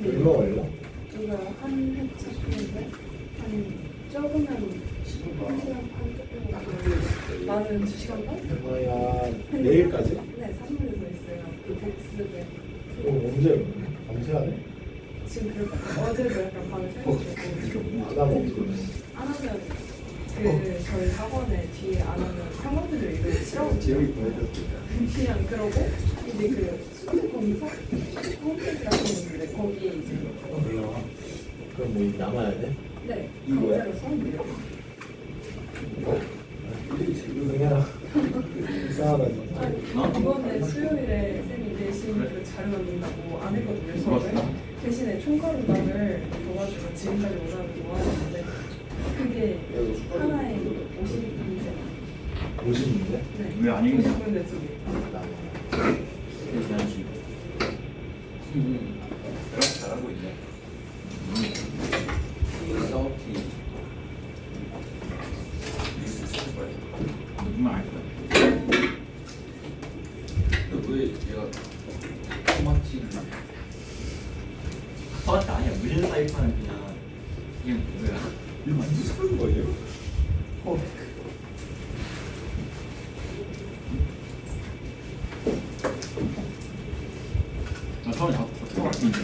얼마 걸려? 이거 한 회차인데 한 적으면 1시간 반 조금 나는 2시간 반? 얼마야? 내일까지? 네 3분에서 있어요. 그 복습에 언제? 밤새하네? 지금 그럴까 어제도 약간 밤을 새가지고 안 하면 어떡해? 안 하면 그 저희 학원에 뒤에 안 하면 상관들이 이거 싫어하고 지영이 보여줬다. 그냥 그러고 이제 그 숙제 검사 홈페이지 같은 거 있는데 거기에 이제 몰라. 그럼 뭐 남아야 돼? 네 이거야? 강제로 써놓으려고 고생해라. 이상하다 진짜. 아니 이번에 수요일에 쌤이 대신 그 자료 만든다고 안 했거든요 수업에 대신에 총괄운동을 도와주고 지금까지 오라고 도와줬는데 그게 하나에 50분인데 50인데? 네 왜 아니겠어? 50분인데 두 개. 대단하지. 그럼 잘하고 있네. 싸우기. 정말 알 거야. 왜 얘가 토마티를 서치 아니야. 무슨 사이판은 그냥 뭐야. 이거 완전 사는 거예요? 나 처음에 잡고 들어갔는데.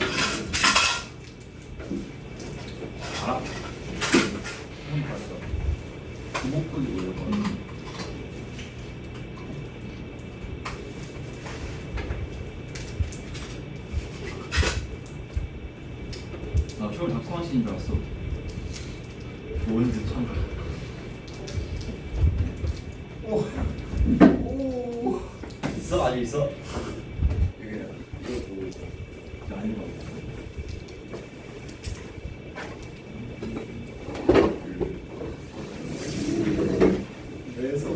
알아? 처음 봤어. 주먹구이 뭐야? 나 처음에 닥터마신인 줄 알았어. 뭔지 참. 오. 있어? 아직 있어? 이게 이거 보고 있어. 이제 아닌 거 같아. 그래서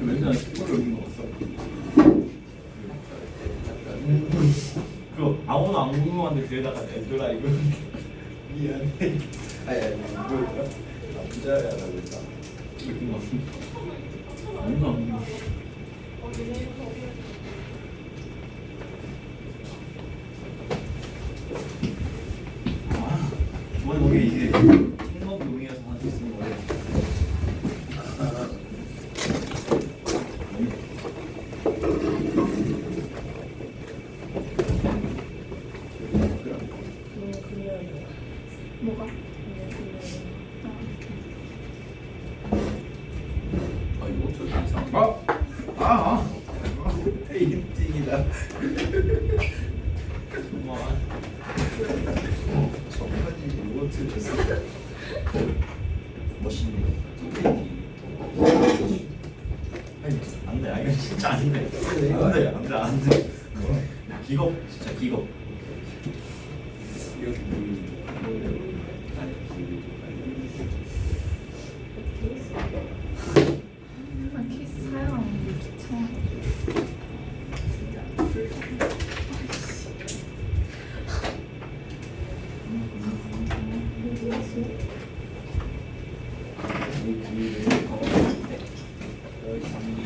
맨날 식구를 여기 먹었어. 그 아무나 안 궁금한데 그에다가 내더라 이거. 미안해. 아니 이거 남자야라고 했다. 아무나 안 궁금해. 뭐 이게 이게 창업용이어서 할 수 있는 거예요. 뭐가? 아 이거 저 이상. 페인팅이다. 정판이 로봇을 멋있네. 아니 안돼. 아 이거 진짜 안돼. 안돼 안돼 안돼. 기겁 진짜 기겁. 이거 아니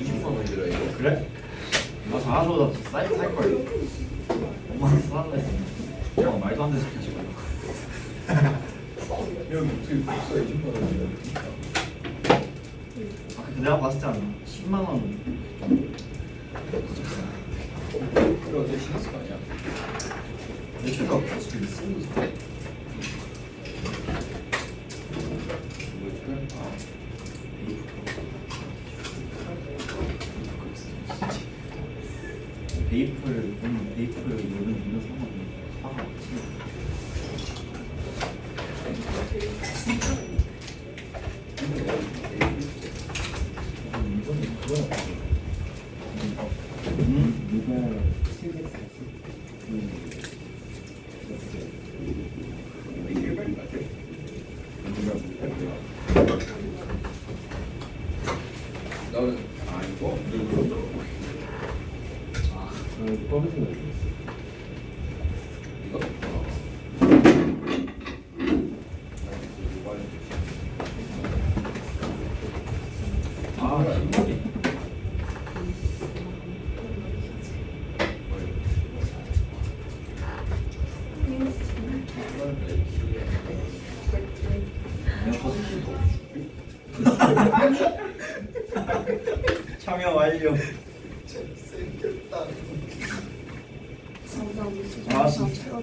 20만 원이더라 이거. 그래? 나 장하소보다 사이트 살걸. 엄마는 사달라 했어. 야 말도 안 되는 소리 하시고. 여기 어떻게 복사 20만 원이야? 아 근데 내가 봤을 때 한 10만 원. 그래 어제 신었을 거 아니야? 내 최가 코스트 있으면 베이플 베이플 이런 상황이 사과 이거는 그거야. 누가 740? 이게 일반인 같아. 나는 이거 꺼내준 거 이거 아 신기해. 내가 버스킹 참여 완료. 생겼다. 아 진짜.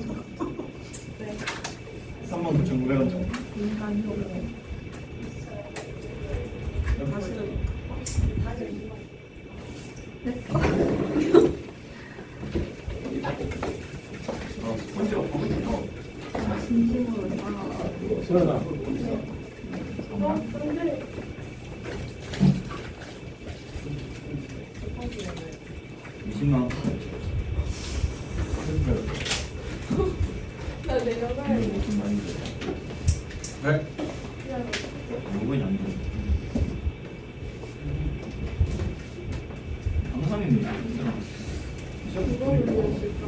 39,900원 정도. 아 스펀지가 없거든요. 수연아. 20만 원. 나 내려가야 돼. 네? 누구냐 안 돼. 강사님 그거를 보여줄까?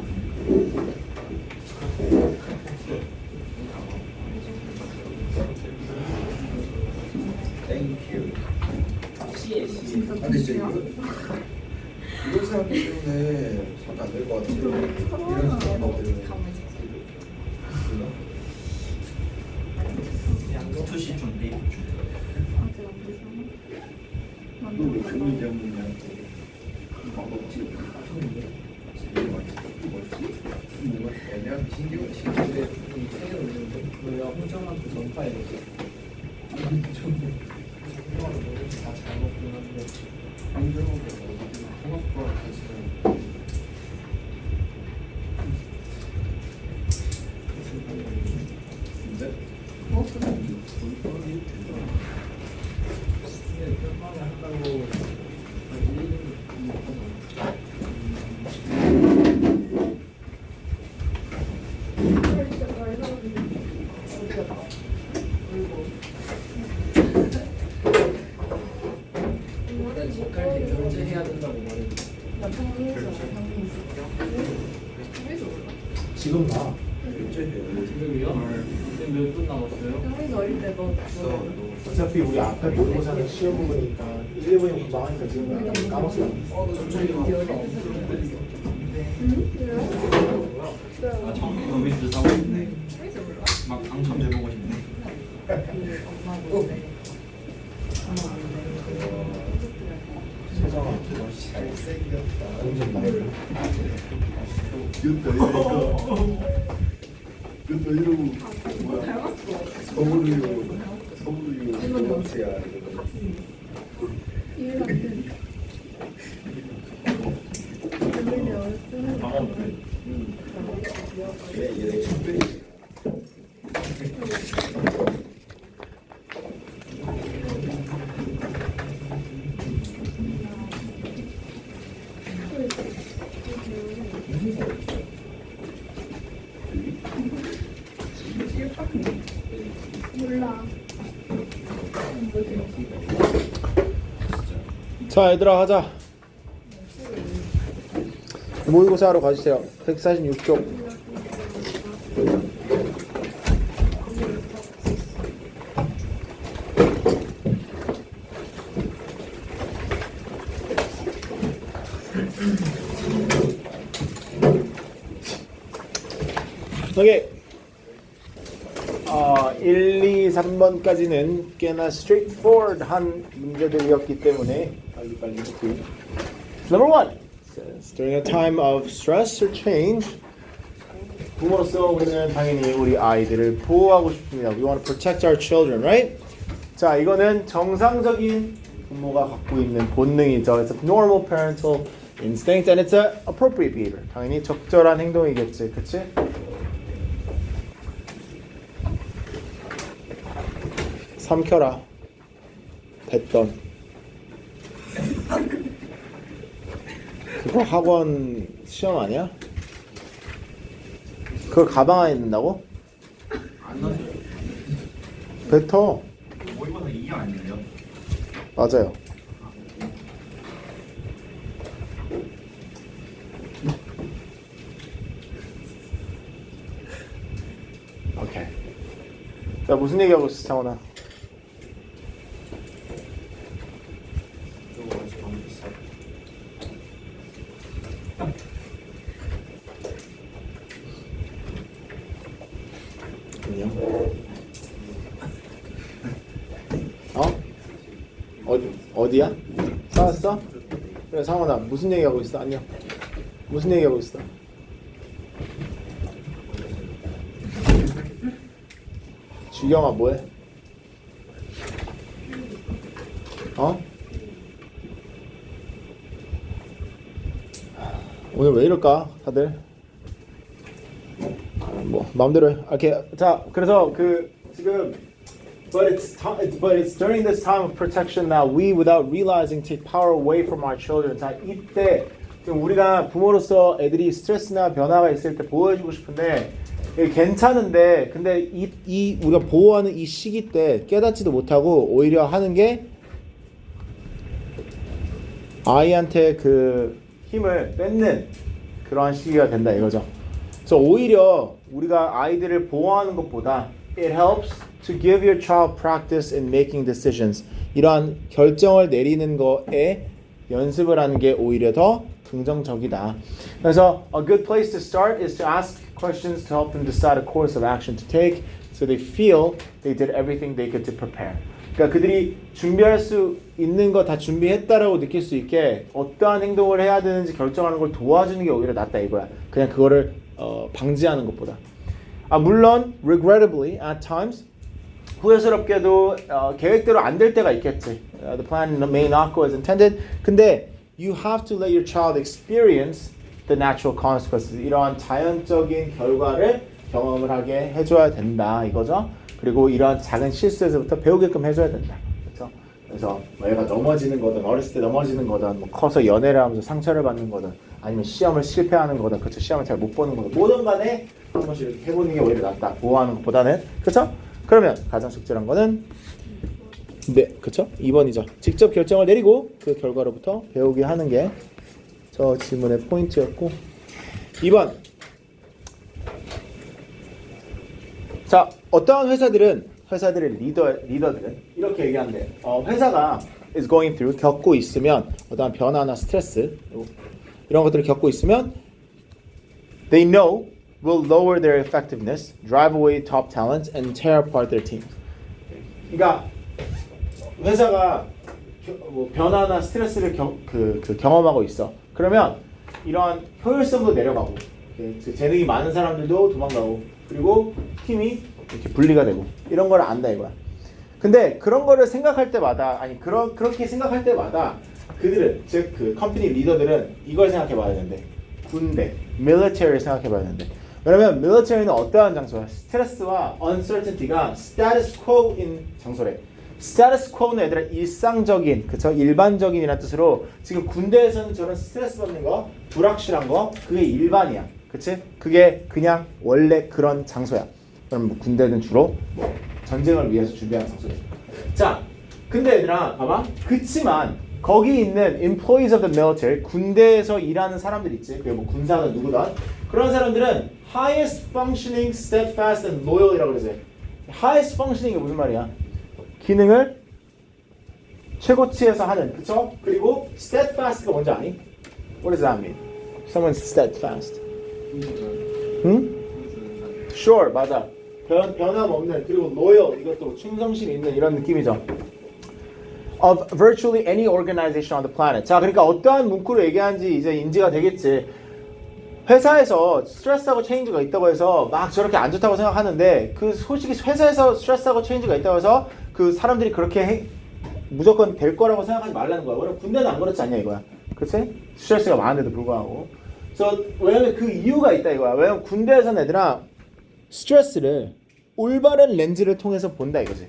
땡큐. 근데 진짜 이런 사람 때문에 손 안 될 것 같아. 이런 사람들. 투시 좀 베이프 좀. 너왜 그런 때문이냐? 방법지. 뭔가 애매한 신기한데 생일 오는데 너희가 혼자만 그 전파해 다잘 먹긴 한데 힘들고 생각보다 같이 근데 편하게 한다고 일단 집갈때 결제해야 된다고 말했지. 나 평일이잖아. 평일이죠. 지금 나 결제해요. 지금이요? 지금 몇 분 남았어요? 평일 어릴 때너 어차피 우리 앞에 모의고사는 시험 부분이니까 1, 2분이 금방 하니까 지금 까먹었어. 천천히 가. 아 정기 더비스 사고 싶네. 막 당첨돼보고 싶네. 세정아 잘생겼다. 공전 나이를 그것도 이러고 뭐야? 서울유 콘텐츠야. 방어들. 얘네 친구들이. 자 얘들아 하자. 모의고사 하러 가주세요. 146쪽. 오케이. 1, 2, 3번까지는 꽤나 straightforward한 문제들이었기 때문에 빨리 볼게요. Number 1 says, during a time of stress or change, 부모로서 우리는 당연히 우리 아이들을 보호하고 싶습니다. We want to protect our children, right? 자, 이거는 정상적인 부모가 갖고 있는 본능이죠. It's a normal parental instinct and it's a appropriate behavior. 당연히 적절한 행동이겠지, 그치? 삼켜라. 뱉던. 그거 학원 시험 아니야? 그걸 가방 안에 넣는다고? 안 넣었어요. 뱉어. 모의고사 2형 아니에요? 맞아요. 오케이. 자, 무슨 얘기하고 있어, 창원아? 이거 아직 안 됐어. 안녕. 어디야? 사왔어? 그래, 상원아, 무슨 얘기하고 있어? 안녕. 무슨 얘기하고 있어? 주경아, 뭐해? 오늘 왜 이럴까, 다들? 뭐 마음대로 해. 오케이. 자, 그래서 지금 but it's during this time of protection that we without realizing take power away from our children. 자, 이때 지금 우리가 부모로서 애들이 스트레스나 변화가 있을 때 보호해주고 싶은데 이게 괜찮은데 근데 이 우리가 보호하는 이 시기 때 깨닫지도 못하고 오히려 하는 게 아이한테 그 힘을 뺏는 그러한 시기가 된다 이거죠. 그래서 오히려 우리가 아이들을 보호하는 것보다 it helps to give your child practice in making decisions. 이러한 결정을 내리는 거에 연습을 하는 게 오히려 더 긍정적이다. 그래서 a good place to start is to ask questions to help them decide a course of action to take so they feel they did everything they could to prepare. 그러니까 그들이 준비할 수 있는 거 다 준비했다라고 느낄 수 있게 어떠한 행동을 해야 되는지 결정하는 걸 도와주는 게 오히려 낫다 이거야. 그냥 그거를 방지하는 것보다. 물론 regrettably at times 후회스럽게도 계획대로 안 될 때가 있겠지. The plan may not go as intended. 근데 you have to let your child experience the natural consequences. 이러한 자연적인 결과를 경험을 하게 해줘야 된다 이거죠. 그리고 이러한 작은 실수에서부터 배우게끔 해줘야 된다. 그렇죠? 그래서 뭐 얘가 넘어지는 거든 어렸을 때 넘어지는 거든 뭐 커서 연애를 하면서 상처를 받는 거든 아니면 시험을 실패하는 거든 그렇죠? 시험을 잘 못 보는 거든 뭐든 간에 한 번씩 이렇게 해보는 게 오히려 낫다. 보호하는 것보다는. 그렇죠? 그러면 가장 적절한 거는 네, 그렇죠? 2번이죠. 직접 결정을 내리고 그 결과로부터 배우게 하는 게 저 질문의 포인트였고 2번. 자, 어떠한 회사들의 리더들은 이렇게 얘기한대요. 회사가 is going through 겪고 있으면 어떠한 변화나 스트레스 이런 것들을 겪고 있으면 they know will lower their effectiveness, drive away top talents, and tear apart their team. 그러니까 회사가 변화나 스트레스를 경험하고 있어. 그러면 이러한 효율성도 내려가고, 재능이 많은 사람들도 도망가고, 그리고 팀이 이렇게 분리가 되고 이런 걸 안다 이거야. 근데 그런 거를 생각할 때마다 그렇게 생각할 때마다 그들은 즉 그 컴퍼니 리더들은 이걸 생각해 봐야 되는데 군대, military를 생각해 봐야 되는데 왜냐면 military는 어떠한 장소야? 스트레스와 uncertainty가 status quo인 장소래. status quo는 얘들아 일상적인, 그쵸? 일반적인이라는 뜻으로 지금 군대에서는 저런 스트레스 받는 거, 불확실한 거, 그게 일반이야. 그치? 그게 그냥 원래 그런 장소야. 그럼 뭐 군대는 주로 뭐 전쟁을 위해서 준비하는 장소야. 자, 근데 얘들아 봐봐. 그치만 거기 있는 employees of the military, 군대에서 일하는 사람들 있지. 그게 뭐 군사든 누구든 그런 사람들은 highest functioning, steadfast and loyal이라고 그러지. highest functioning이 무슨 말이야? 기능을 최고치에서 하는, 그쵸? 그리고 steadfast가 뭔지 아니? What does that mean? Someone's steadfast. 응? Sure, 맞아. 변함없는 그리고 loyal 이것도 충성심 있는 이런 느낌이죠. Of virtually any organization on the planet. 자, 그러니까 어떠한 문구로 얘기하는지 이제 인지가 되겠지. 회사에서 스트레스하고 체인지가 있다고 해서 막 저렇게 안 좋다고 생각하는데 그 솔직히 회사에서 스트레스하고 체인지가 있다고 해서 그 사람들이 그렇게 무조건 될 거라고 생각하지 말라는 거야. 왜냐면 군대는 안 그렇지 않냐 이거야. 그치? 스트레스가 많은데도 불구하고. 그래서 왜냐면 그 이유가 있다 이거야. 왜냐면 군대에서는 얘들아 스트레스를 올바른 렌즈를 통해서 본다 이거지.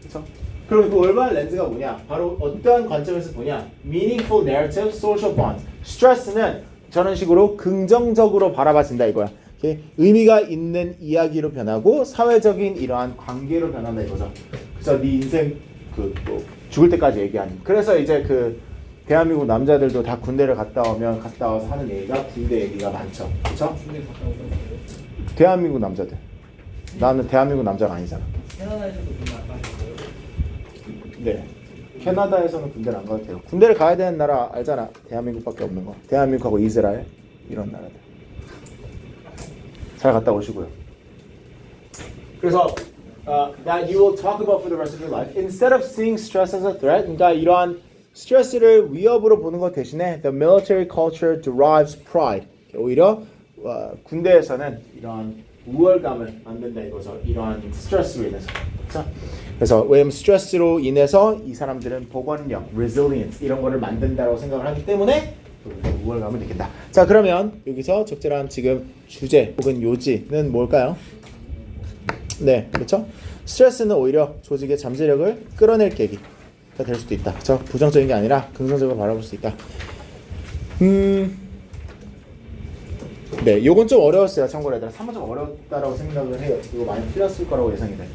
그쵸? 그럼 그 올바른 렌즈가 뭐냐? 바로 어떠한 관점에서 보냐? Meaningful narrative, social bonds. 스트레스는 저런 식으로 긍정적으로 바라봐진다 이거야. 이렇게 의미가 있는 이야기로 변하고 사회적인 이러한 관계로 변한다 이거죠. 그래서 네 인생 뭐 죽을 때까지 얘기하는. 그래서 이제 그 대한민국 남자들도 다 군대를 갔다 와서 하는 얘기가 군대 얘기가 많죠. 그렇죠? 군대 갔다 오셨어요? 대한민국 남자들. 나는 대한민국 남자가 아니잖아. 캐나다에서도 군대 안 가셨어요? 네. 캐나다에서는 군대를 안 가도 돼요. 군대를 가야 되는 나라 알잖아. 대한민국밖에 없는 거. 대한민국하고 이스라엘 이런 나라들. 잘 갔다 오시고요. 그래서 that you will talk about for the rest of your life instead of seeing stress as a threat. 그러니까 이러한 스트레스를 위협으로 보는 것 대신에 the military culture derives pride. 오히려 군대에서는 이러한 우월감을 만든다 이거죠. 이러한 스트레스로 인해서. 그렇죠? 그래서 왜냐면 스트레스로 인해서 이 사람들은 복원력, resilience 이런 거를 만든다고 생각을 하기 때문에 우월감을 느낀다. 자, 그러면 여기서 적절한 지금 주제 혹은 요지는 뭘까요? 네, 그렇죠? 스트레스는 오히려 조직의 잠재력을 끌어낼 계기가 될 수도 있다. 그렇죠? 부정적인 게 아니라 긍정적으로 바라볼 수 있다. 네, 요건 좀 어려웠어요. 참고로 얘들아. 3번 좀 어려웠다라고 생각을 해요. 이거 많이 틀렸을 거라고 예상이 돼.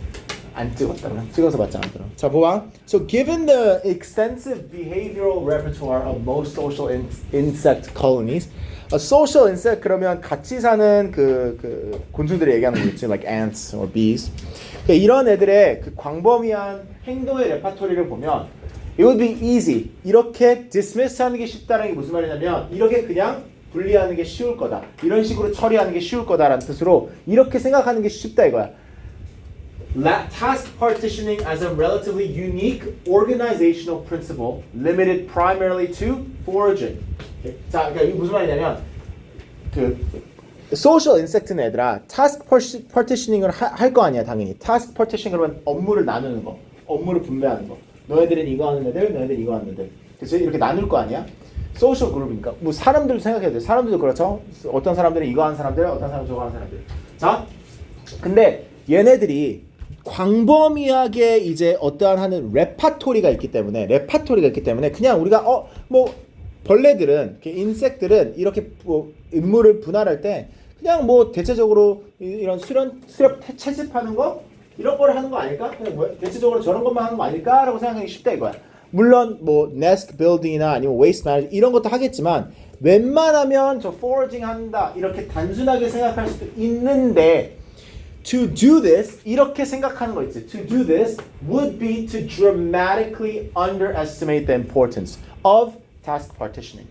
안 찍었다면 찍어서 맞지 않더라. 자, 봐봐. So given the extensive behavioral repertoire of most social insect colonies, a social insect 그러면 같이 사는 그 곤충들이 얘기하는 거겠지, like ants or bees. 그러니까 이런 애들의 그 광범위한 행동의 레파토리를 보면 it would be easy. 이렇게 dismiss하는 게 쉽다는 게 무슨 말이냐면 이렇게 그냥 분리하는 게 쉬울 거다. 이런 식으로 처리하는 게 쉬울 거다라는 뜻으로 이렇게 생각하는 게 쉽다 이거야. Task partitioning as a relatively unique organizational principle limited primarily to foraging. Okay? 자, 그러니까 이게 무슨 말이냐면 그 social insect는 얘들아 task partitioning을 할 거 아니야 당연히. task partitioning 그러면 업무를 나누는 거, 업무를 분배하는 거. 너희들은 이거 하는 애들, 너희들은 이거 하는 애들. 그래서 이렇게 나눌 거 아니야? 소셜 그룹이니까 뭐 사람들 생각해야 돼. 사람들도 그렇죠. 어떤 사람들은 이거 하는 사람들, 어떤 사람은 저거 하는 사람들. 자, 근데 얘네들이 광범위하게 이제 어떠한 하는 레파토리가 있기 때문에 그냥 우리가 뭐 벌레들은 인섹들은 이렇게 뭐 임무를 분할할 때 그냥 뭐 대체적으로 이런 수렵 채집하는 거 이런 거를 하는 거 아닐까? 그냥 뭐 대체적으로 저런 것만 하는 거 아닐까라고 생각하기 쉽다 이거야. 물론 뭐 nest building이나 아니면 waste management 이런 것도 하겠지만 웬만하면 저 foraging 한다 이렇게 단순하게 생각할 수도 있는데 to do this 이렇게 생각하는 거 있지. To do this would be to dramatically underestimate the importance of task partitioning.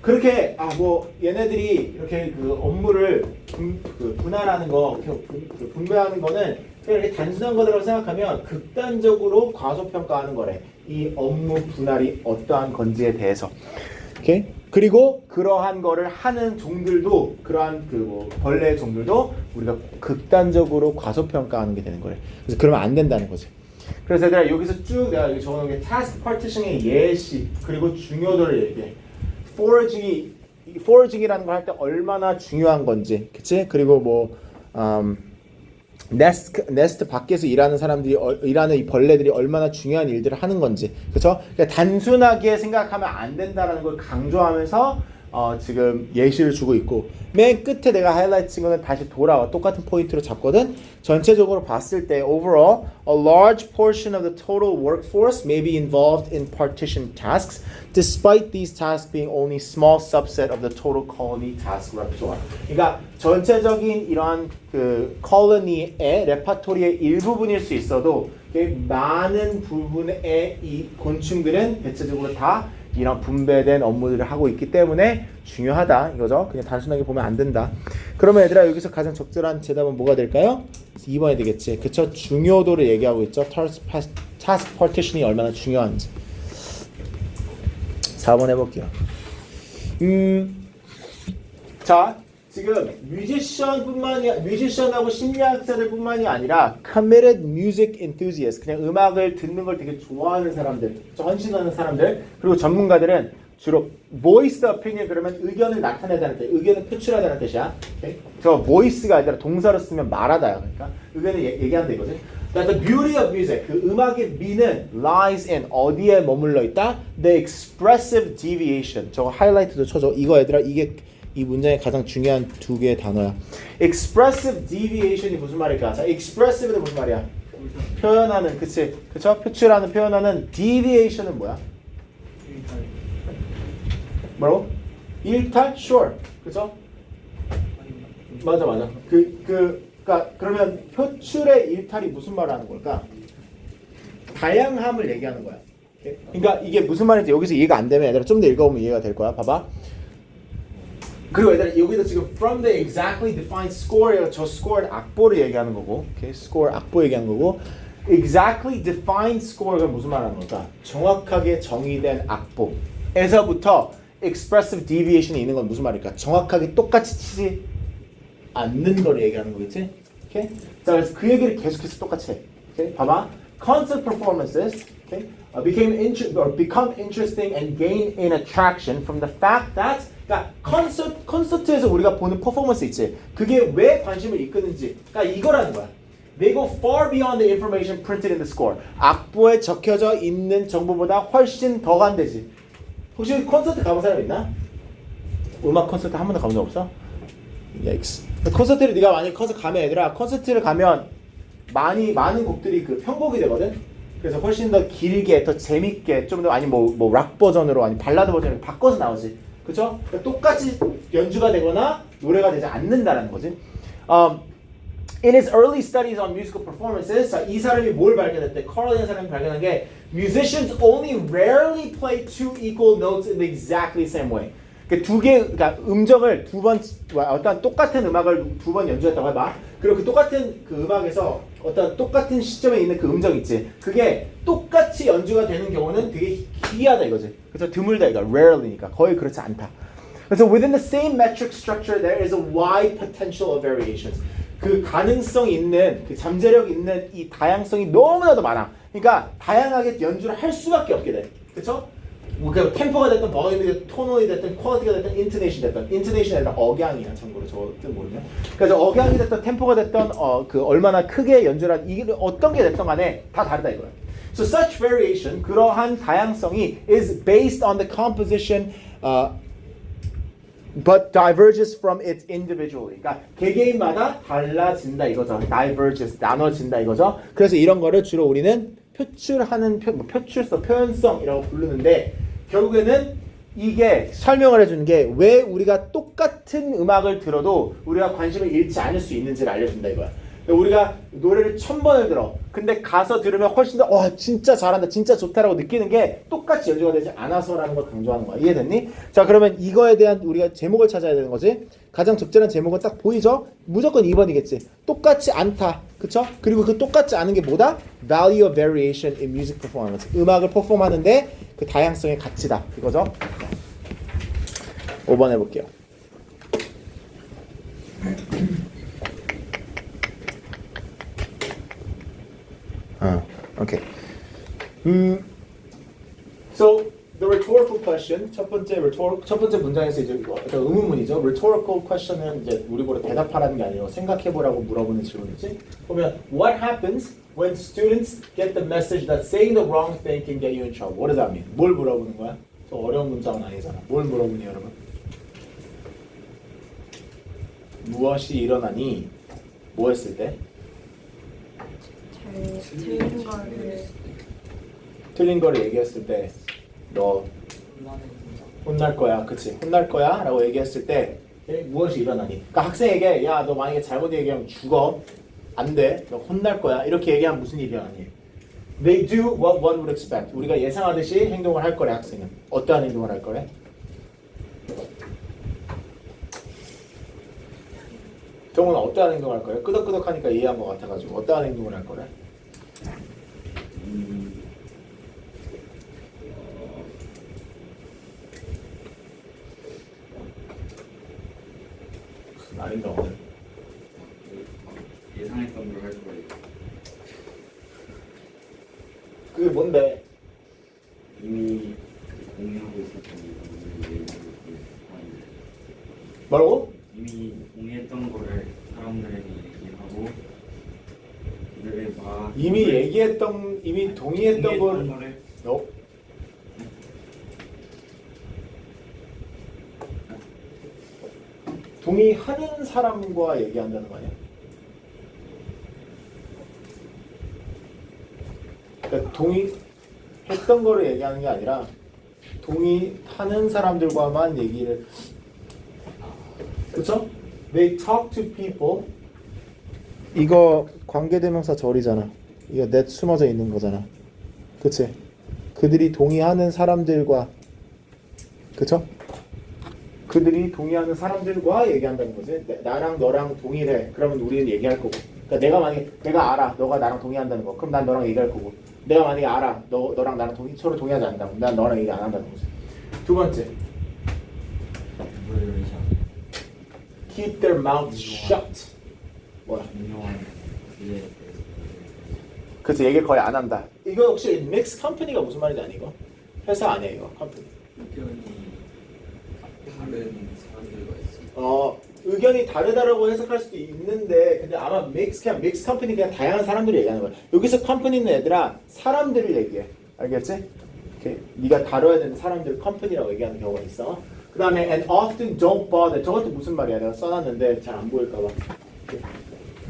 그렇게 뭐 얘네들이 이렇게 그 업무를 분할하는 거, 분배하는 거는 이렇게 단순한 거라고 생각하면 극단적으로 과소평가하는 거래. 이 업무 분할이 어떠한 건지에 대해서. 오케이? 그리고 그러한 거를 하는 종들도 그러한 그 뭐 벌레 종들도 우리가 극단적으로 과소평가하는 게 되는 거래. 그래서 그러면 안 된다는 거지. 그래서 얘들아 여기서 쭉 내가 여기 적어놓은 게 task partitioning의 예시 그리고 중요도를 얘기해. foraging이라는 걸 할 때 얼마나 중요한 건지, 그치? 그리고 뭐 네스트 밖에서 일하는 사람들이 일하는 이 벌레들이 얼마나 중요한 일들을 하는 건지, 그렇죠? 그러니까 단순하게 생각하면 안 된다라는 걸 강조하면서 지금 예시를 주고 있고 맨 끝에 내가 하이라이트 친 거는 다시 돌아와 똑같은 포인트로 잡거든. 전체적으로 봤을 때 overall a large portion of the total workforce may be involved in partition tasks despite these tasks being only small subset of the total colony task repertoire. 그러니까 전체적인 이러한 그 콜로니의 레파토리의 일부분일 수 있어도 많은 부분의 이 곤충들은 대체적으로 다 이런 분배된 업무들을 하고 있기 때문에 중요하다 이거죠. 그냥 단순하게 보면 안 된다. 그러면 얘들아 여기서 가장 적절한 대답은 뭐가 될까요? 2번이 되겠지. 그쵸? 중요도를 얘기하고 있죠. task partition이 얼마나 중요한지. 4번 해볼게요. 자, 지금 뮤지션하고 심리학자들뿐만이 아니라 committed music enthusiasts, 그냥 음악을 듣는 걸 되게 좋아하는 사람들, 헌신하는 사람들, 그리고 전문가들은 주로 voice opinion, 그러면 의견을 나타내다는 뜻, 의견을 표출하다는 뜻이야. 오케이? 저 voice가 아니라 동사로 쓰면 말하다야. 그러니까 의견을 얘기한다 이거지. The beauty of music, 그 음악의 미는 lies in, 어디에 머물러 있다? The expressive deviation. 저거 하이라이트도 쳐줘. 이거 얘들아, 이게 이 문장의 가장 중요한 두 개의 단어야. expressive deviation이 무슨 말일까? 자, expressive는 무슨 말이야? 표현하는, 그치? 그쵸? 표출하는, 표현하는. deviation은 뭐야? 뭐라고? 일탈? Sure. 그쵸? 맞아. 그러니까 그러면 표출의 일탈이 무슨 말을 하는 걸까? 다양함을 얘기하는 거야. 오케이? 그러니까 이게 무슨 말인지 여기서 이해가 안 되면 얘들아 좀 더 읽어보면 이해가 될 거야. 봐봐. 그리고 얘들아 여기도 지금 from the exactly defined score, 저 score는 악보를 얘기하는 거고, 오케이? score 악보 얘기하는 거고, exactly defined score가 무슨 말하는 걸까? 정확하게 정의된 악보에서부터 expressive deviation이 있는 건 무슨 말일까? 정확하게 똑같이 치지 않는 걸 얘기하는 거겠지? 오케이? 자, 그래서 그 얘기를 계속해서 똑같이 해. 오케이? 봐봐. concert performances, okay, become interesting and gain in attraction from the fact that, 그러니까 콘서트에서 우리가 보는 퍼포먼스 있지. 그게 왜 관심을 이끄는지. 그러니까 이거라는 거야. They go far beyond the information printed in the score. 악보에 적혀져 있는 정보보다 훨씬 더 간대지. 혹시 콘서트 가본 사람 있나? 음악 콘서트 한 번도 가본 적 없어? Yikes. 콘서트를 네가 만약에 콘서트 가면 얘들아, 콘서트를 가면 많은 곡들이 그 편곡이 되거든. 그래서 훨씬 더 길게, 더 재밌게, 좀 더 아니 락 버전으로 아니 발라드 버전으로 바꿔서 나오지. 그렇죠? 그러니까 똑같이 연주가 되거나 노래가 되지 않는다라는 거지. In his early studies on musical performances, 자, 이 사람이 뭘 발견했대? 커럴이라는 사람이 발견한 게 musicians only rarely play two equal notes in the exactly same way. 그러니까 음정을 어떤 똑같은 음악을 두 번 연주했다고 해봐. 그리고 그 똑같은 그 음악에서 어떤 똑같은 시점에 있는 그 음정 있지. 그게 똑같이 연주가 되는 경우는 되게 희귀하다 이거지. 그래서 드물다 이거. rarely니까 거의 그렇지 않다. 그래서 within the same metric structure there is a wide potential of variations. 그 가능성 있는, 그 잠재력 있는 이 다양성이 너무나도 많아. 그러니까 다양하게 연주를 할 수밖에 없게 돼. 그렇죠? 그 템포가 됐든 버음이 됐든 톤이 됐든 퀄리티가 됐든 인토네이션이 아니라 억양이야. 참고로 저거 뜻 모르면. 그래서 억양이 됐든 템포가 됐든 그 얼마나 크게 연주를 이게 어떤 게 됐든 간에 다 다르다 이거야. So such variation, 그러한 다양성이 is based on the composition but diverges from it individually. 그러니까 개개인마다 달라진다 이거죠. diverges, 나눠진다 이거죠. 그래서 이런 거를 주로 우리는 표출하는 표현성이라고 부르는데 결국에는 이게 설명을 해주는 게 왜 우리가 똑같은 음악을 들어도 우리가 관심을 잃지 않을 수 있는지를 알려준다 이거야. 우리가 노래를 1000번을 들어. 근데 가서 들으면 훨씬 더 와 진짜 잘한다, 진짜 좋다라고 느끼는 게 똑같이 연주가 되지 않아서라는 걸 강조하는 거야. 이해됐니? 자 그러면 이거에 대한 우리가 제목을 찾아야 되는 거지. 가장 적절한 제목은 딱 보이죠? 무조건 2번이겠지. 똑같지 않다. 그쵸? 그리고 그 똑같지 않은 게 뭐다? Value of variation in music performance. 음악을 퍼폼하는데 그 다양성의 가치다. 이거죠? 5번 해볼게요. Okay. So the rhetorical question, 첫 번째 문장에서 이제 어떤 의문문이죠. Rhetorical question은 이제 우리 보러 대답하라는 게 아니라 생각해보라고 물어보는 질문이지. 보면 What happens when students get the message that saying the wrong thing can get you in trouble? What does that mean? 뭘 물어보는 거야? 저 어려운 문장은 아니잖아. 뭘 물어보니 여러분? 무엇이 일어나니? 뭐 했을 때? 틀린 거를 얘기했을 때 너 혼날 거야, 그치? 혼날 거야? 라고 얘기했을 때 무엇이 일어나니? 그러니까 학생에게 야 너 만약에 잘못 얘기하면 죽어, 안 돼, 너 혼날 거야 이렇게 얘기하면 무슨 일이 일어나니? They do what one would expect. 우리가 예상하듯이 행동을 할 거래 학생은. 어떠한 행동을 할 거래? 정우는 어떠한 행동을 할 거래? 끄덕끄덕하니까 이해한 것 같아가지고 어떠한 행동을 할 거래? 무슨 말인가 오늘? 예상했던 걸 할 거예요. 그게 뭔데? 이미 공유하고 있었던 거를 얘기하고 뭐라고? 이미 공유했던 거를 사람들에게 얘기하고 그들의 막 이미 동의했던 걸 거를 너? 동의하는 사람과 얘기한다는 거 아니야? 그러니까 동의했던 거를 얘기하는 게 아니라 동의하는 사람들과만 얘기를 그쵸? They talk to people 이거 관계대명사 절이잖아. 이거 넷 숨어져 있는 거잖아. 그치? 그들이 동의하는 사람들과 그쵸? 그들이 동의하는 사람들과 얘기한다는 거지. 나랑 너랑 동의해. 그러면 우리는 얘기할 거고. 그러니까 내가 만약에 내가 알아. 너가 나랑 동의한다는 거. 그럼 난 너랑 얘기할 거고. 내가 만약에 알아. 너랑 나랑 서로 동의하지 않는다고. 난 너랑 얘기 안 한다는 거지. 두 번째. Keep their mouths shut. 뭐야? 중요한 일에 대해서 그래서 얘기 거의 안 한다. 이거 혹시 믹스 컴퍼니가 무슨 말인지 아니 이거? 회사 아니야 이거 컴퍼니. 의견이 다른 사람들과 있어. 의견이 다르다라고 해석할 수도 있는데 근데 아마 그냥 믹스 컴퍼니 그냥 다양한 사람들을 얘기하는 거야. 여기서 컴퍼니는 얘들아 사람들을 얘기해. 알겠지? 이렇게 네가 다뤄야 되는 사람들 컴퍼니라고 얘기하는 경우가 있어. 그 다음에 and often don't bother. 저것도 무슨 말이야? 내가 써놨는데 잘 안 보일까 봐.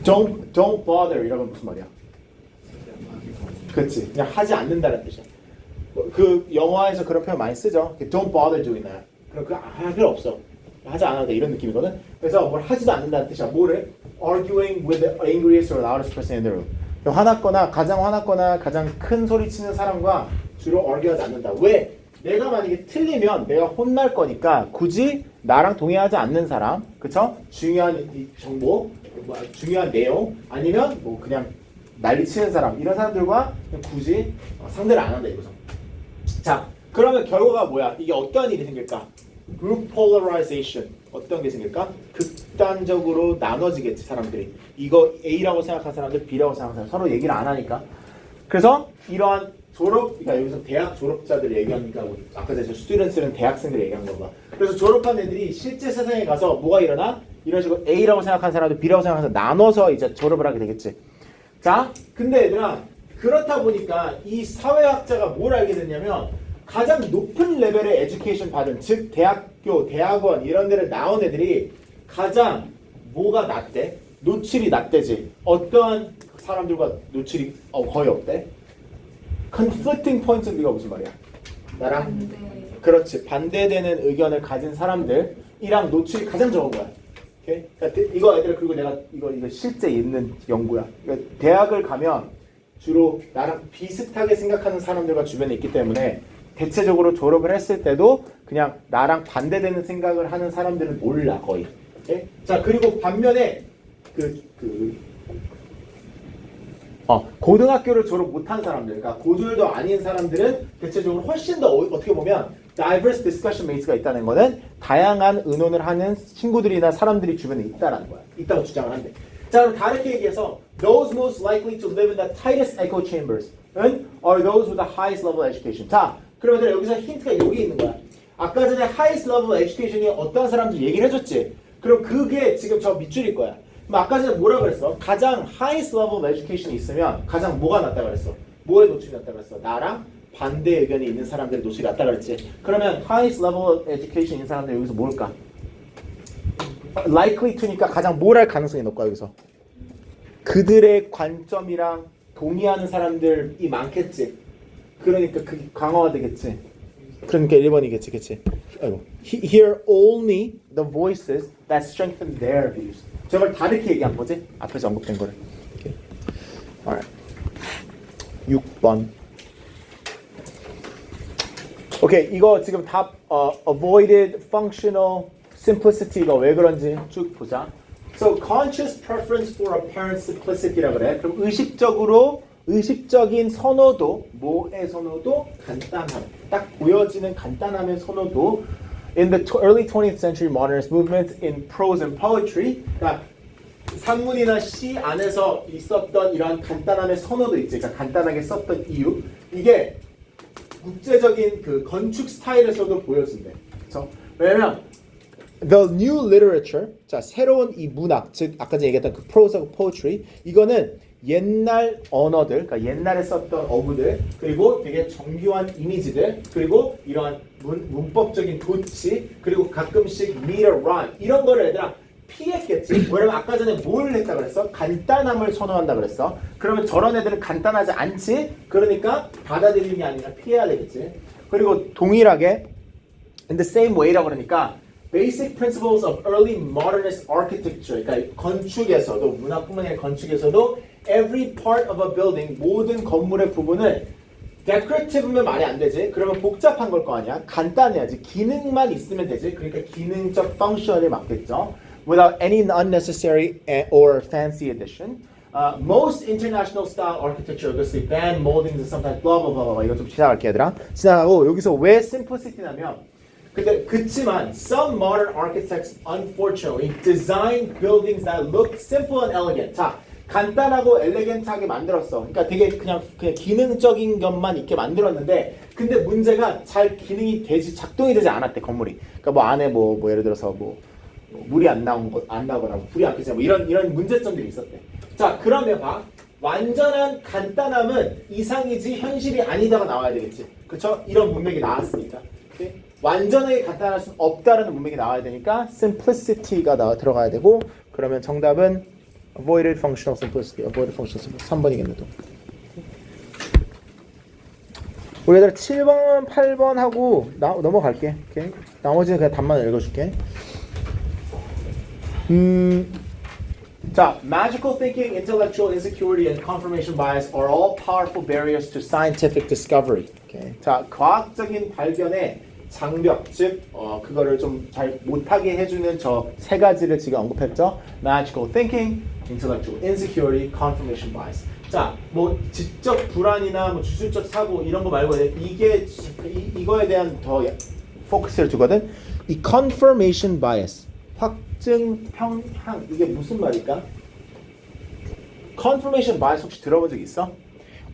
Don't bother 이라고 무슨 말이야? 그렇지. 그냥 하지 않는다는 뜻이야. 그 영화에서 그런 표현 많이 쓰죠. Don't bother doing that. 그럼 그거 할 필요 없어. 하지 않아도 돼. 이런 느낌이거든. 그래서 뭘 하지도 않는다는 뜻이야. 뭐를? Arguing with the angriest or loudest person in the room. 가장 화났거나 가장 큰 소리 치는 사람과 주로 argue하지 않는다. 왜? 내가 만약에 틀리면 내가 혼날 거니까 굳이 나랑 동의하지 않는 사람, 그쵸? 중요한 이 정보, 중요한 내용, 아니면 뭐 그냥 난리치는 사람 이런 사람들과 굳이 상대를 안 한다 이거죠. 자, 그러면 결과가 뭐야? 이게 어떤 일이 생길까? Group polarization. 어떤 게 생길까? 극단적으로 나눠지겠지 사람들이. 이거 A라고 생각하는 사람들, B라고 생각하는 사람 서로 얘기를 안 하니까. 그래서 이러한 그러니까 여기서 대학 졸업자들 얘기하니까 아까 제가 스튜던트는 대학생들 얘기한 거봐. 그래서 졸업한 애들이 실제 세상에 가서 뭐가 일어나? 이런 식으로 A라고 생각하는 사람들, B라고 생각하는 사람 나눠서 이제 졸업을 하게 되겠지. 자, 근데 얘들아 그렇다 보니까 이 사회학자가 뭘 알게 됐냐면 가장 높은 레벨의 에듀케이션 받은 즉 대학교, 대학원 이런 데를 나온 애들이 가장 뭐가 낮대? 노출이 낮대지. 어떠한 사람들과 노출이 거의 없대? conflicting points of view가 무슨 말이야? 나랑 반대. 그렇지. 반대되는 의견을 가진 사람들이랑 노출이 가장 적은 거야. 오케이? 그러니까 이거 애들 그리고 내가 이거 실제 있는 연구야. 그러니까 대학을 가면 주로 나랑 비슷하게 생각하는 사람들과 주변에 있기 때문에 대체적으로 졸업을 했을 때도 그냥 나랑 반대되는 생각을 하는 사람들은 몰라 거의. 오케이? 자 그리고 반면에 고등학교를 졸업 못한 사람들, 그러니까 고졸도 아닌 사람들은 대체적으로 훨씬 더 어떻게 보면 diverse discussion mates가 있다는 거는 다양한 의논을 하는 친구들이나 사람들이 주변에 있다라는 거야. 있다고 주장을 한대. 자 그럼 다르게 얘기해서 those most likely to live in the tightest echo chambers are those with the highest level of education. 자 그러면 여기서 힌트가 여기 있는 거야. 아까 전에 highest level of education이 어떤 사람들 얘기를 해줬지. 그럼 그게 지금 저 밑줄일 거야. 그럼 아까 전에 뭐라 그랬어? 가장 highest level of education이 있으면 가장 뭐가 낫다 그랬어? 뭐에 노출이 낫다 그랬어? 나랑 반대 의견이 있는 사람들의 노출이 낫다 그랬지. 그러면 highest level of education 있는 사람들 여기서 뭘까? likely to니까 가장 뭘 할 가능성이 높을까 여기서? 그들의 관점이랑 동의하는 사람들이 많겠지. 그러니까 그게 강화가 되겠지. 그러니까 1번이겠지, 그치? 아이고. Hear only the voices that strengthen their views. 저걸 다르게 얘기한 거지? 앞에서 언급된 거를. Okay. Alright. 6번. 오케이, 이거 지금 답 avoided functional simplicity가 왜 그런지 쭉 보자. So conscious preference for apparent simplicity라 그래. 그럼 의식적인 선호도, 뭐의 선호도? 간단함. 딱 보여지는 간단함의 선호도. In the early 20th century modernist movements in prose and poetry, 그러니까 산문이나 시 안에서 있었던 이런 간단함의 선호도 있지. 그러니까 간단하게 썼던 이유. 이게 국제적인 그 건축 스타일에서도 보여진대. 그렇죠? 왜냐면 the new literature, 자 새로운 이 문학, 즉 아까 전에 얘기했던 그 prose하고 poetry, 이거는 옛날 언어들, 그러니까 옛날에 썼던 어구들, 그리고 되게 정교한 이미지들, 그리고 이러한 문법적인 도치, 그리고 가끔씩 meter rhyme 이런 거를 얘들아 피했겠지. 왜냐면 아까 전에 뭘 했다 그랬어? 간단함을 선호한다 그랬어. 그러면 저런 애들은 간단하지 않지. 그러니까 받아들이는 게 아니라 피해야 되겠지. 그리고 동일하게 in the same way라고 그러니까 basic principles of early modernist architecture, 그러니까 건축에서도 문화뿐만 아니라 건축에서도 every part of a building, 모든 건물의 부분을 decorative면 말이 안 되지. 그러면 복잡한 걸 거 아니야. 간단해야지. 기능만 있으면 되지. 그러니까 기능적 펑션을 맡겠죠. Without any unnecessary or fancy addition. Most international style architecture, obviously band moldings and sometimes blah blah blah blah. 이거 좀 지나갈게 얘들아. 지나가고 여기서 왜 simplicity냐면 근데 그치만 some modern architects unfortunately design buildings that look simple and elegant. 자, 간단하고 엘레겐트하게 만들었어. 그러니까 되게 그냥 기능적인 것만 있게 만들었는데 근데 문제가 잘 기능이 되지 작동이 되지 않았대 건물이. 그러니까 뭐 안에 뭐 예를 들어서 뭐 물이 안 나거나 불이 안 켜지거나 뭐 이런 문제점들이 있었대. 자, 그러면 봐. 완전한 간단함은 이상이지 현실이 아니다가 나와야 되겠지. 그쵸? 이런 문맥이 나왔으니까. 오케이? 완전하게 간단할 수는 없다라는 문맥이 나와야 되니까 simplicity가 들어가야 되고 그러면 정답은 avoided functional simplicity. avoided functional simplicity. 3번이겠네 또. 우리 얘들아 7번, 8번 하고 넘어갈게. 오케이? 나머지는 그냥 답만 읽어줄게. 자, magical thinking, intellectual insecurity, and confirmation bias are all powerful barriers to scientific discovery. Okay. 자, 과학적인 발견의 장벽, 즉 그거를 좀 잘 못하게 해주는 저 세 가지를 지금 언급했죠. magical thinking, intellectual insecurity, confirmation bias. 자, 뭐 지적 불안이나 뭐 주술적 사고 이런 거 말고 이거에 대한 더 포커스를 두거든. 이 confirmation bias. 확증 편향 이게 무슨 말일까? confirmation bias 혹시 들어본 적 있어?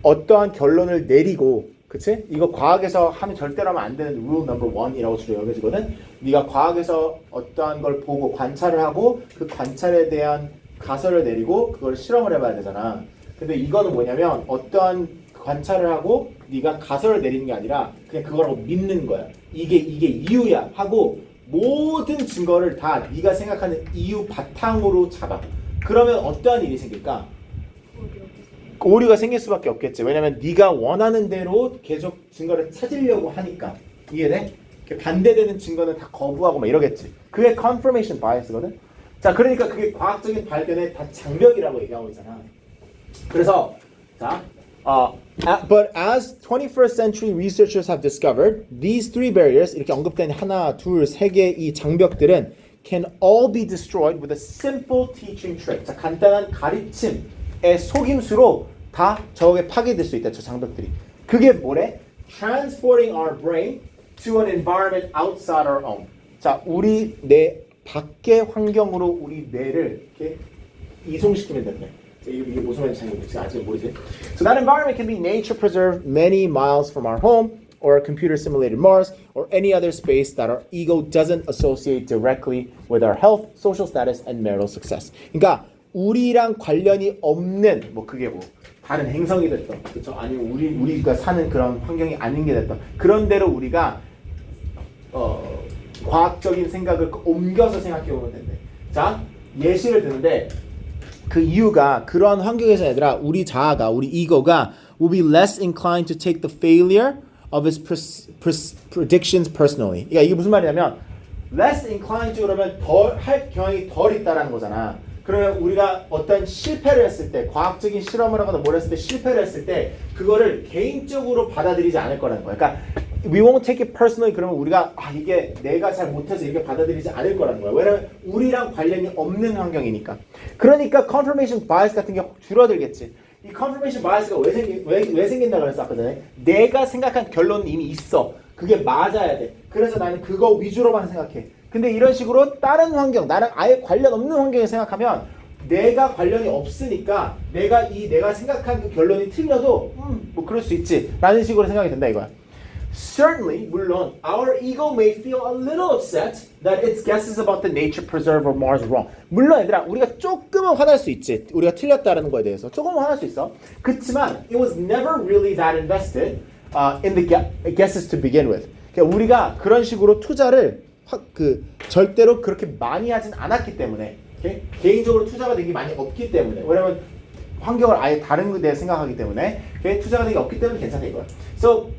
어떠한 결론을 내리고 그치? 이거 과학에서 하면 절대로 하면 안 되는 rule number 1이라고 주로 여겨지거든. 네가 과학에서 어떠한 걸 보고 관찰을 하고 그 관찰에 대한 가설을 내리고 그걸 실험을 해봐야 되잖아. 근데 이거는 뭐냐면 어떠한 관찰을 하고 네가 가설을 내리는 게 아니라 그냥 그걸 믿는 거야. 이게 이유야 하고 모든 증거를 다 네가 생각하는 이유 바탕으로 잡아. 그러면 어떠한 일이 생길까? 오류가 생길 수밖에 없겠지. 왜냐면 네가 원하는 대로 계속 증거를 찾으려고 하니까. 이해돼? 반대되는 증거는 다 거부하고 막 이러겠지. 그게 confirmation bias거든. 자, 그러니까 그게 과학적인 발견의 다 장벽이라고 얘기하고 있잖아. 그래서 자, but as 21st century researchers have discovered, these three barriers 이렇게 언급된 하나, 둘, 세 개 이 장벽들은 can all be destroyed with a simple teaching trick. 자, 간단한 가르침의 속임수로 다 저게 파괴될 수 있다. 저 장벽들이. 그게 뭐래? Transporting our brain to an environment outside our own. 자, 우리 뇌 밖의 환경으로 우리 뇌를 이렇게 이송시키면 된다. 이게 무슨 말인지 잘 모르겠지. 아직 모르지. So that environment can be nature preserved many miles from our home, or a computer simulated Mars, or any other space that our ego doesn't associate directly with our health, social status, and marital success. 그러니까 우리랑 관련이 없는 뭐 그게 뭐 다른 행성이 됐던, 그렇죠? 아니면 우리가 사는 그런 환경이 아닌 게 됐던 그런 데로 우리가 과학적인 생각을 옮겨서 생각해 보면 된대. 자, 예시를 드는데. 그 이유가 그러한 환경에서 얘들아 우리 자아가 우리 이거가 will be less inclined to take the failure of its predictions personally. 그러니까 이게 무슨 말이냐면 less inclined to 그러면 덜 할 경향이 덜 있다라는 거잖아. 그러면 우리가 어떤 실패를 했을 때, 과학적인 실험을 하거나 뭘 했을 때 실패를 했을 때 그거를 개인적으로 받아들이지 않을 거라는 거야. 그러니까 we won't take it personally. 그러면 우리가 이게 내가 잘 못해서 이렇게 받아들이지 않을 거라는 거야. 왜냐면 우리랑 관련이 없는 환경이니까. 그러니까 confirmation bias 같은 게 줄어들겠지. 이 confirmation bias가 왜 생긴다 그랬어 아까 전에? 내가 생각한 결론은 이미 있어. 그게 맞아야 돼. 그래서 나는 그거 위주로만 생각해. 근데 이런 식으로 다른 환경, 나랑 아예 관련 없는 환경에 생각하면 내가 관련이 없으니까 내가 생각한 그 결론이 틀려도 뭐 그럴 수 있지 라는 식으로 생각이 된다 이거야. Certainly, 물론 our ego may feel a little upset that its guesses about the nature preserve or Mars wrong. 물론 얘들아 우리가 조금은 화날 수 있지. 우리가 틀렸다는 거에 대해서 조금은 화날 수 있어. 그렇지만 it was never really that invested in the guesses to begin with. 그러니까 우리가 그런 식으로 투자를 절대로 그렇게 많이 하진 않았기 때문에 okay? 개인적으로 투자가 되게 많이 없기 때문에 왜냐면 환경을 아예 다른 데 생각하기 때문에 okay? 투자가 되게 없기 때문에 괜찮다 이거야. So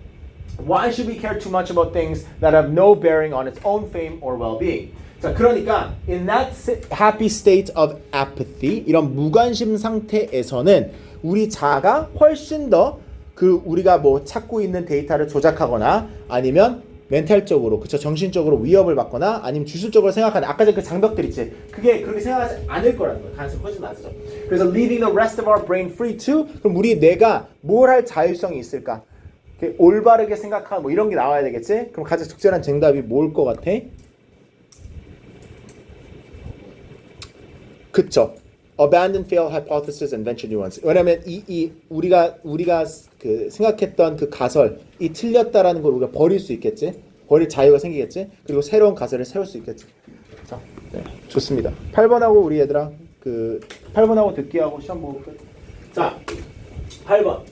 why should we care too much about things that have no bearing on its own fame or well-being? 자, 그러니까 in that happy state of apathy 이런 무관심 상태에서는 우리 자아가 훨씬 더 우리가 뭐 찾고 있는 데이터를 조작하거나 아니면 멘탈적으로, 그쵸, 정신적으로 위협을 받거나 아니면 주술적으로 생각하는 아까 전에 그 장벽들 있지. 그게 그렇게 생각하지 않을 거라는 거예요. 가능성이 훨씬 낮아져. 그래서 leaving the rest of our brain free to 그럼 우리 뇌가 뭘 할 자율성이 있을까? 올바르게 생각하는 뭐 이런 게 나와야 되겠지? 그럼 가장 적절한 정답이 뭘 것 같아? 그쵸. Abandon, fail, hypothesis, and venture new ones. 왜냐면 우리가 그 생각했던 그 가설이 틀렸다라는 걸 우리가 버릴 수 있겠지. 버릴 자유가 생기겠지. 그리고 새로운 가설을 세울 수 있겠지. 자, 네, 좋습니다. 8번하고 우리 얘들아 8번하고 듣기하고 시험 보고 끝. 자, 8번.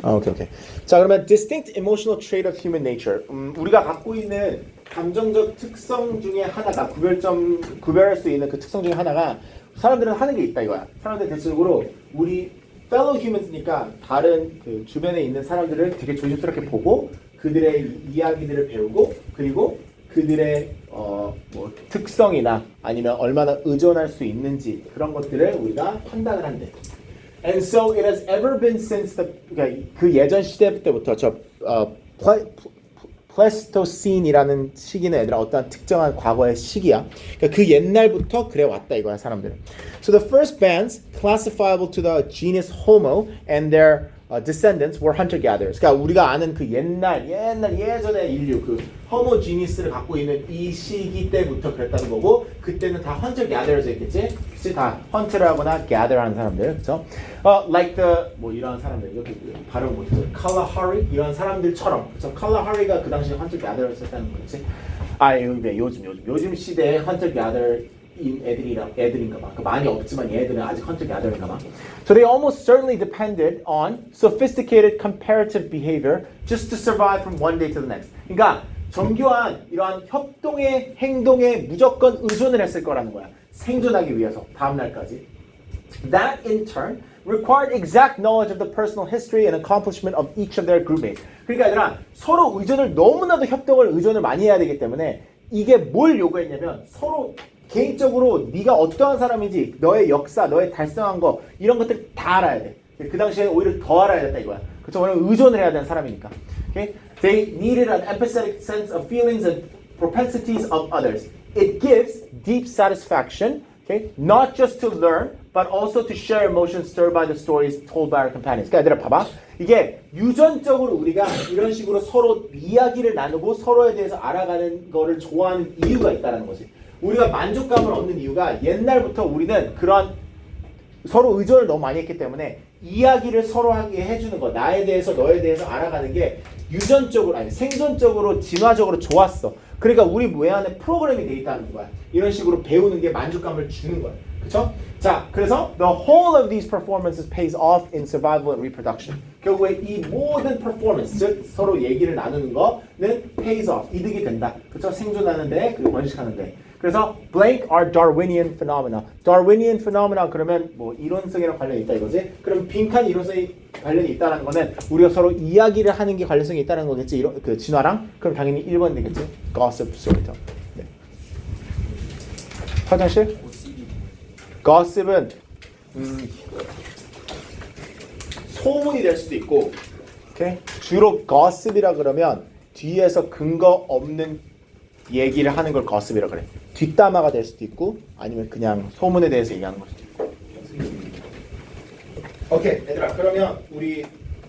오케이. 자, 그러면 distinct emotional trait of human nature. 우리가 갖고 있는 감정적 특성 중에 하나가 구별할 수 있는 그 특성 중에 하나가 사람들은 하는 게 있다 이거야. 사람들 대체적으로 우리 fellow humans니까 다른 그 주변에 있는 사람들을 되게 조심스럽게 보고 그들의 이야기들을 배우고 그리고 그들의 뭐 특성이나 아니면 얼마나 의존할 수 있는지 그런 것들을 우리가 판단을 한대. And so it has ever been since 그러니까 그 예전 시대 때부터 플레스토신이라는 시기는 얘들아 어떤 특정한 과거의 시기야. 그러니까 그 옛날부터 그래 왔다 이거야 사람들은. So the first bands classifiable to the genus Homo and their descendants were hunter-gatherers. 그러니까 우리가 아는 그 예전의 인류 그 Homo genis를 갖고 있는 이 시기 때부터 그랬다는 거고 그때는 다 hunter-gatherers였겠지. 그치? 다 hunter를 하거나 gather하는 사람들, 그렇죠? Like the 뭐 이런 사람들 여기 발음 못해서 Kalahari 이런 사람들처럼, 그렇죠? Kalahari가 그 당시에 hunter-gatherers였다는 거지. 요즘 시대에 hunter-gatherer 애들인가 봐. 많이 없지만 얘들은 아직 hunter-gatherer인가 봐. So they almost certainly depended on sophisticated comparative behavior just to survive from one day to the next. 그러니까 정교한 이러한 협동의 행동에 무조건 의존을 했을 거라는 거야. 생존하기 위해서 다음 날까지. That in turn required exact knowledge of the personal history and accomplishment of each of their groupmates. 그러니까 얘들아 서로 의존을 너무나도 의존을 많이 해야 되기 때문에 이게 뭘 요구했냐면 서로 개인적으로 네가 어떠한 사람인지 너의 역사, 너의 달성한 거 이런 것들 다 알아야 돼. 그 당시에 오히려 더 알아야 됐다 이거야. 그렇죠? 왜냐면 의존을 해야 되는 사람이니까. Okay? They needed an empathetic sense of feelings and propensities of others. It gives deep satisfaction, okay? Not just to learn, but also to share emotions stirred by the stories told by our companions. 그러니까 얘들아 봐봐. 이게 유전적으로 우리가 이런 식으로 서로 이야기를 나누고 서로에 대해서 알아가는 거를 좋아하는 이유가 있다는 거지. 우리가 만족감을 얻는 이유가 옛날부터 우리는 그런 서로 의존을 너무 많이 했기 때문에 이야기를 서로 하게 해주는 거, 나에 대해서 너에 대해서 알아가는 게 유전적으로 아니 생존적으로 진화적으로 좋았어. 그러니까 우리 뇌 안에 프로그램이 돼 있다는 거야. 이런 식으로 배우는 게 만족감을 주는 거야. 그렇죠? 자, 그래서 the whole of these performances pays off in survival and reproduction. 결국에 이 모든 performance, 즉 서로 얘기를 나누는 거는 pays off, 이득이 된다. 그렇죠? 생존하는데 그리고 번식하는데. 그래서 blank are Darwinian phenomena. Darwinian phenomena 그러면 뭐 이론성이랑 관련이 있다 이거지. 그럼 빈칸 이론성이 관련이 있다는 거는 우리가 서로 이야기를 하는 게 관련성이 있다는 거겠지. 그 진화랑. 그럼 당연히 1번 되겠지. Gossip storytelling. 네. 화장실? gossip은 소문이 될 수도 있고, 오케이? 주로 gossip이라 그러면 뒤에서 근거 없는 얘기를 하는 걸 gossip이라 그래. 뒷담화가 될 수도 있고, 아니면 그냥 소문에 대해서 얘기하는 걸 수도 있고. 오케이, 얘들아, 그러면 우리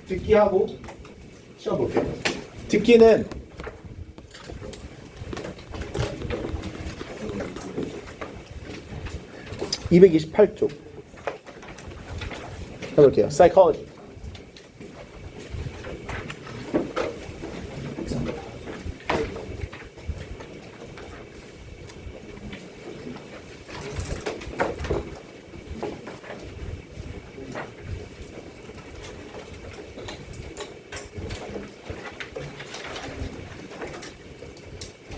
듣기하고 시험 볼게요. 듣기는 228쪽 해볼게요. Psychology.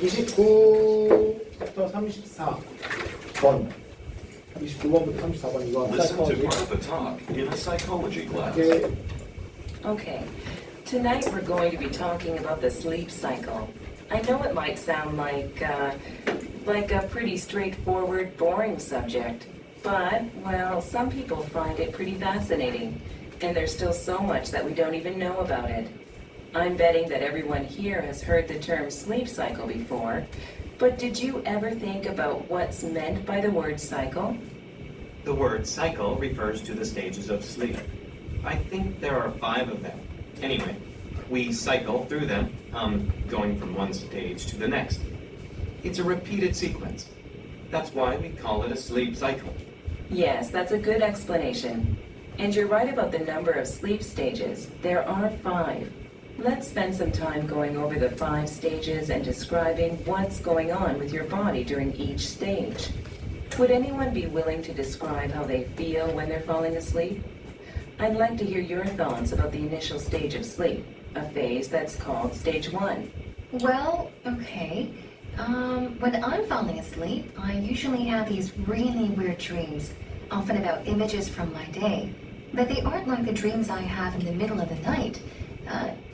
(29부터 34번) 29번부터 34번 이거 Listen to psychology. Martha talk in a psychology class. 오케이. Okay, tonight we're going to be talking about the sleep cycle. I know it might sound like a pretty straightforward, boring subject, but, well, some people find it pretty fascinating, and there's still so much that we don't even know about it. I'm betting that everyone here has heard the term sleep cycle before, but did you ever think about what's meant by the word cycle? The word cycle refers to the stages of sleep. I think there are 5 of them. Anyway, we cycle through them, going from one stage to the next. It's a repeated sequence. That's why we call it a sleep cycle. Yes, that's a good explanation. And you're right about the number of sleep stages. There are 5. Let's spend some time going over the 5 stages and describing what's going on with your body during each stage. Would anyone be willing to describe how they feel when they're falling asleep? I'd like to hear your thoughts about the initial stage of sleep, a phase that's called stage 1. Well, okay. When I'm falling asleep, I usually have these really weird dreams, often about images from my day. But they aren't like the dreams I have in the middle of the night.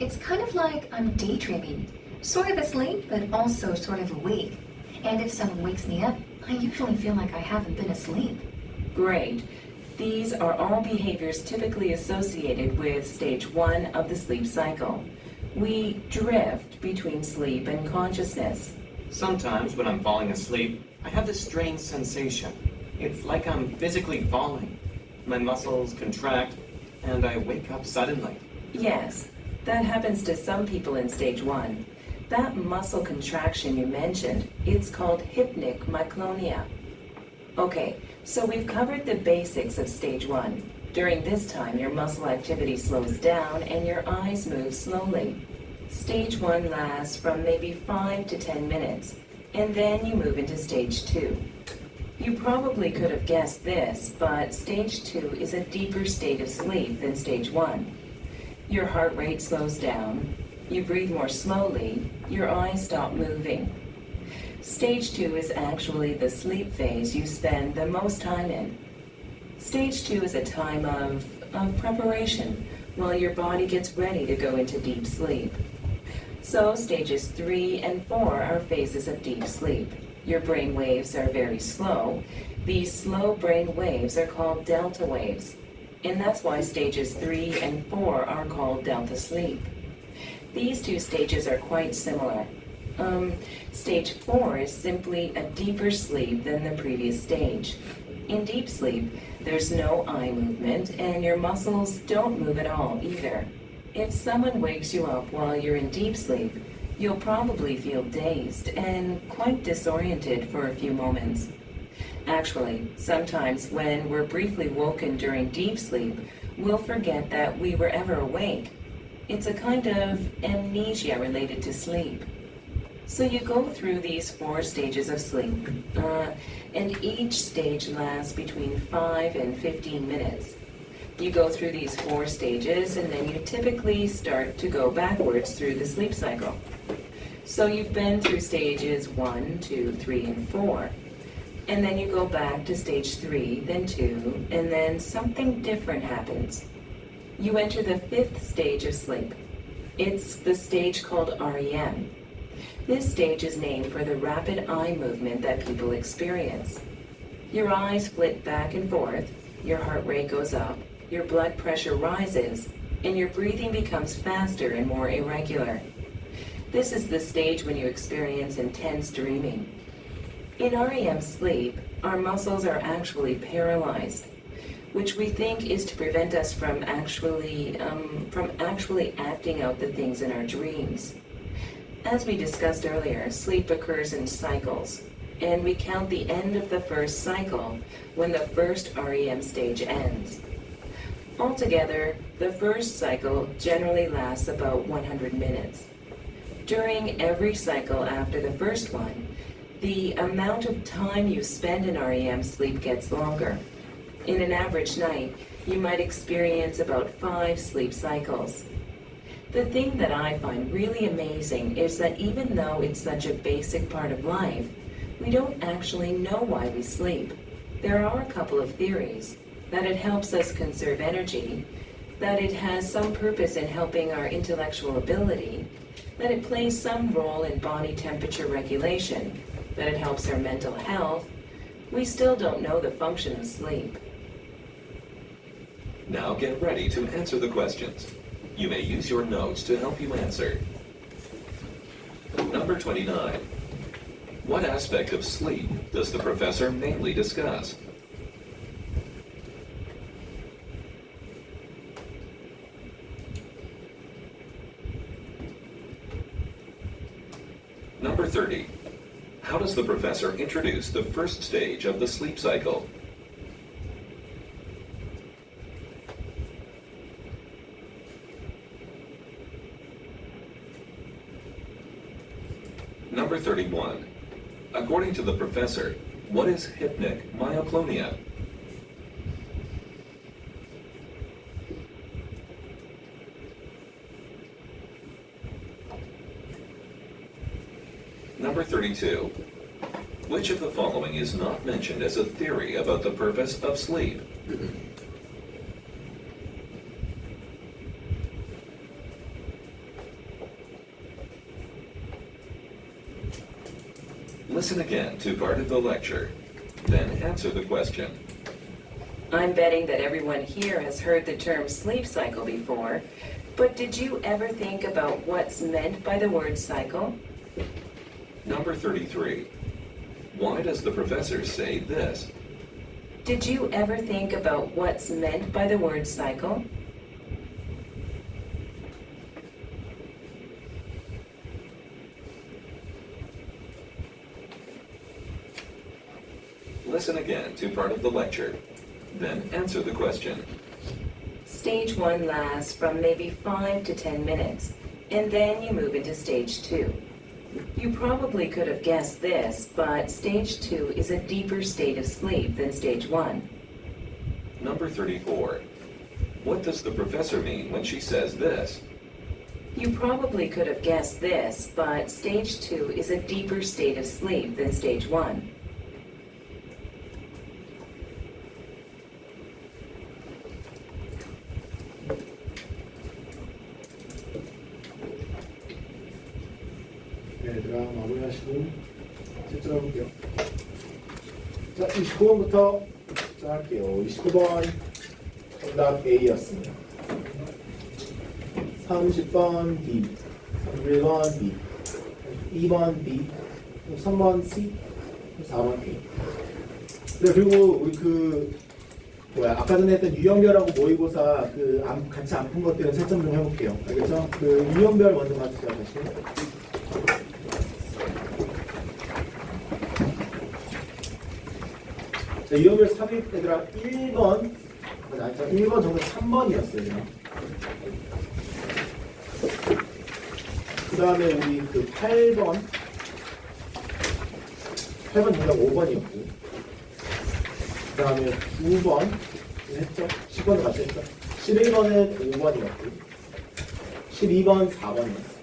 It's kind of like I'm daydreaming, sort of asleep, but also sort of awake. And if someone wakes me up, I usually feel like I haven't been asleep. Great. These are all behaviors typically associated with stage 1 of the sleep cycle. We drift between sleep and consciousness. Sometimes when I'm falling asleep, I have this strange sensation. It's like I'm physically falling. My muscles contract, and I wake up suddenly. Yes, that happens to some people in stage 1. That muscle contraction you mentioned, it's called hypnic myoclonus. Okay, so we've covered the basics of stage 1. During this time, your muscle activity slows down and your eyes move slowly. Stage 1 lasts from maybe 5 to 10 minutes, and then you move into stage 2. You probably could have guessed this, but stage 2 is a deeper state of sleep than stage 1. Your heart rate slows down, you breathe more slowly, your eyes stop moving. Stage 2 is actually the sleep phase you spend the most time in. Stage 2 is a time of preparation while your body gets ready to go into deep sleep. So stages 3 and 4 are phases of deep sleep. Your brain waves are very slow. These slow brain waves are called delta waves. And that's why stages 3 and 4 are called delta sleep. These 2 stages are quite similar. Stage 4 is simply a deeper sleep than the previous stage. In deep sleep, there's no eye movement and your muscles don't move at all either. If someone wakes you up while you're in deep sleep, you'll probably feel dazed and quite disoriented for a few moments. Actually, sometimes when we're briefly woken during deep sleep, we'll forget that we were ever awake. It's a kind of amnesia related to sleep. So you go through these 4 stages of sleep, and each stage lasts between 5 and 15 minutes. You go through these 4 stages, and then you typically start to go backwards through the sleep cycle. So you've been through stages 1, 2, 3, and 4. And then you go back to stage 3, then 2, and then something different happens. You enter the 5th stage of sleep. It's the stage called REM. This stage is named for the rapid eye movement that people experience. Your eyes flit back and forth, your heart rate goes up, your blood pressure rises, and your breathing becomes faster and more irregular. This is the stage when you experience intense dreaming. In REM sleep, our muscles are actually paralyzed, which we think is to prevent us from actually acting out the things in our dreams. As we discussed earlier, sleep occurs in cycles, and we count the end of the first cycle when the first REM stage ends. Altogether, the first cycle generally lasts about 100 minutes. During every cycle after the first one, the amount of time you spend in REM sleep gets longer. In an average night, you might experience about 5 sleep cycles. The thing that I find really amazing is that even though it's such a basic part of life, we don't actually know why we sleep. There are a couple of theories: that it helps us conserve energy, that it has some purpose in helping our intellectual ability, that it plays some role in body temperature regulation, that it helps our mental health. We still don't know the function of sleep. Now get ready to answer the questions. You may use your notes to help you answer. Number 29. What aspect of sleep does the professor mainly discuss? Number 30. How does the professor introduce the first stage of the sleep cycle? Number 31. According to the professor, what is hypnic myoclonia? Number 32. Which of the following is not mentioned as a theory about the purpose of sleep? Listen again to part of the lecture, then answer the question. I'm betting that everyone here has heard the term sleep cycle before, but did you ever think about what's meant by the word cycle? Number 33. Why does the professor say this? Did you ever think about what's meant by the word cycle? Listen again to part of the lecture, then answer the question. Stage 1 lasts from maybe 5 to 10 minutes, and then you move into stage 2. You probably could have guessed this, but stage 2 is a deeper state of sleep than stage 1. Number 34. What does the professor mean when she says this? You probably could have guessed this, but stage 2 is a deeper state of sleep than stage 1. 네, 얘들아 마무리하시고 채점해볼게요. 자, 29번부터 할게요. 29번 정답 A였습니다. 30번 B, 31번 B, 2번 B, 3번 C, 4번 A. 네, 그리고 우리 아까 전에 했던 유형별하고 모의고사 같이 안 푼 것들은 채점 좀 해볼게요. 알겠죠? 유형별 먼저 봐주세요. 다시. 자, 유형별 삽입 얘들아 1번 1번 정도 3번이었어요. 그 다음에 우리 8번 정답 5번이었고 그 다음에 9번 했죠? 10번도 같이 했죠? 11번은 5번이었고 12번 4번이었어.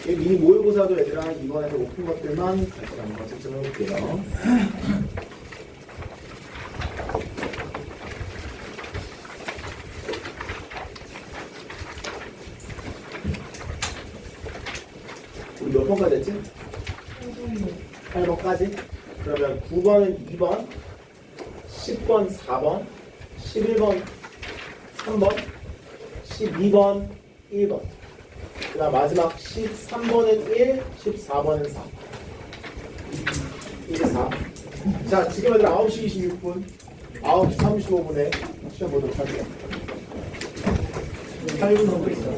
미니 모의고사도 얘들아 2번에서 오픈 것들만 같이 한번 채점해볼게요. 우리 몇 번까지 했지? 8번까지? 그러면 9번은 2번, 10번 4번, 11번 3번, 12번 1번. 그다음 마지막 13번은 1, 14번은 4. 이게 4. 자, 지금 애들 9시 26분, 9시 35분에 시험 보도록 할게요. 8분 넘고 있어.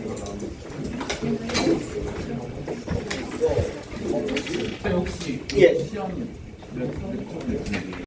혹시 예. 시험 몇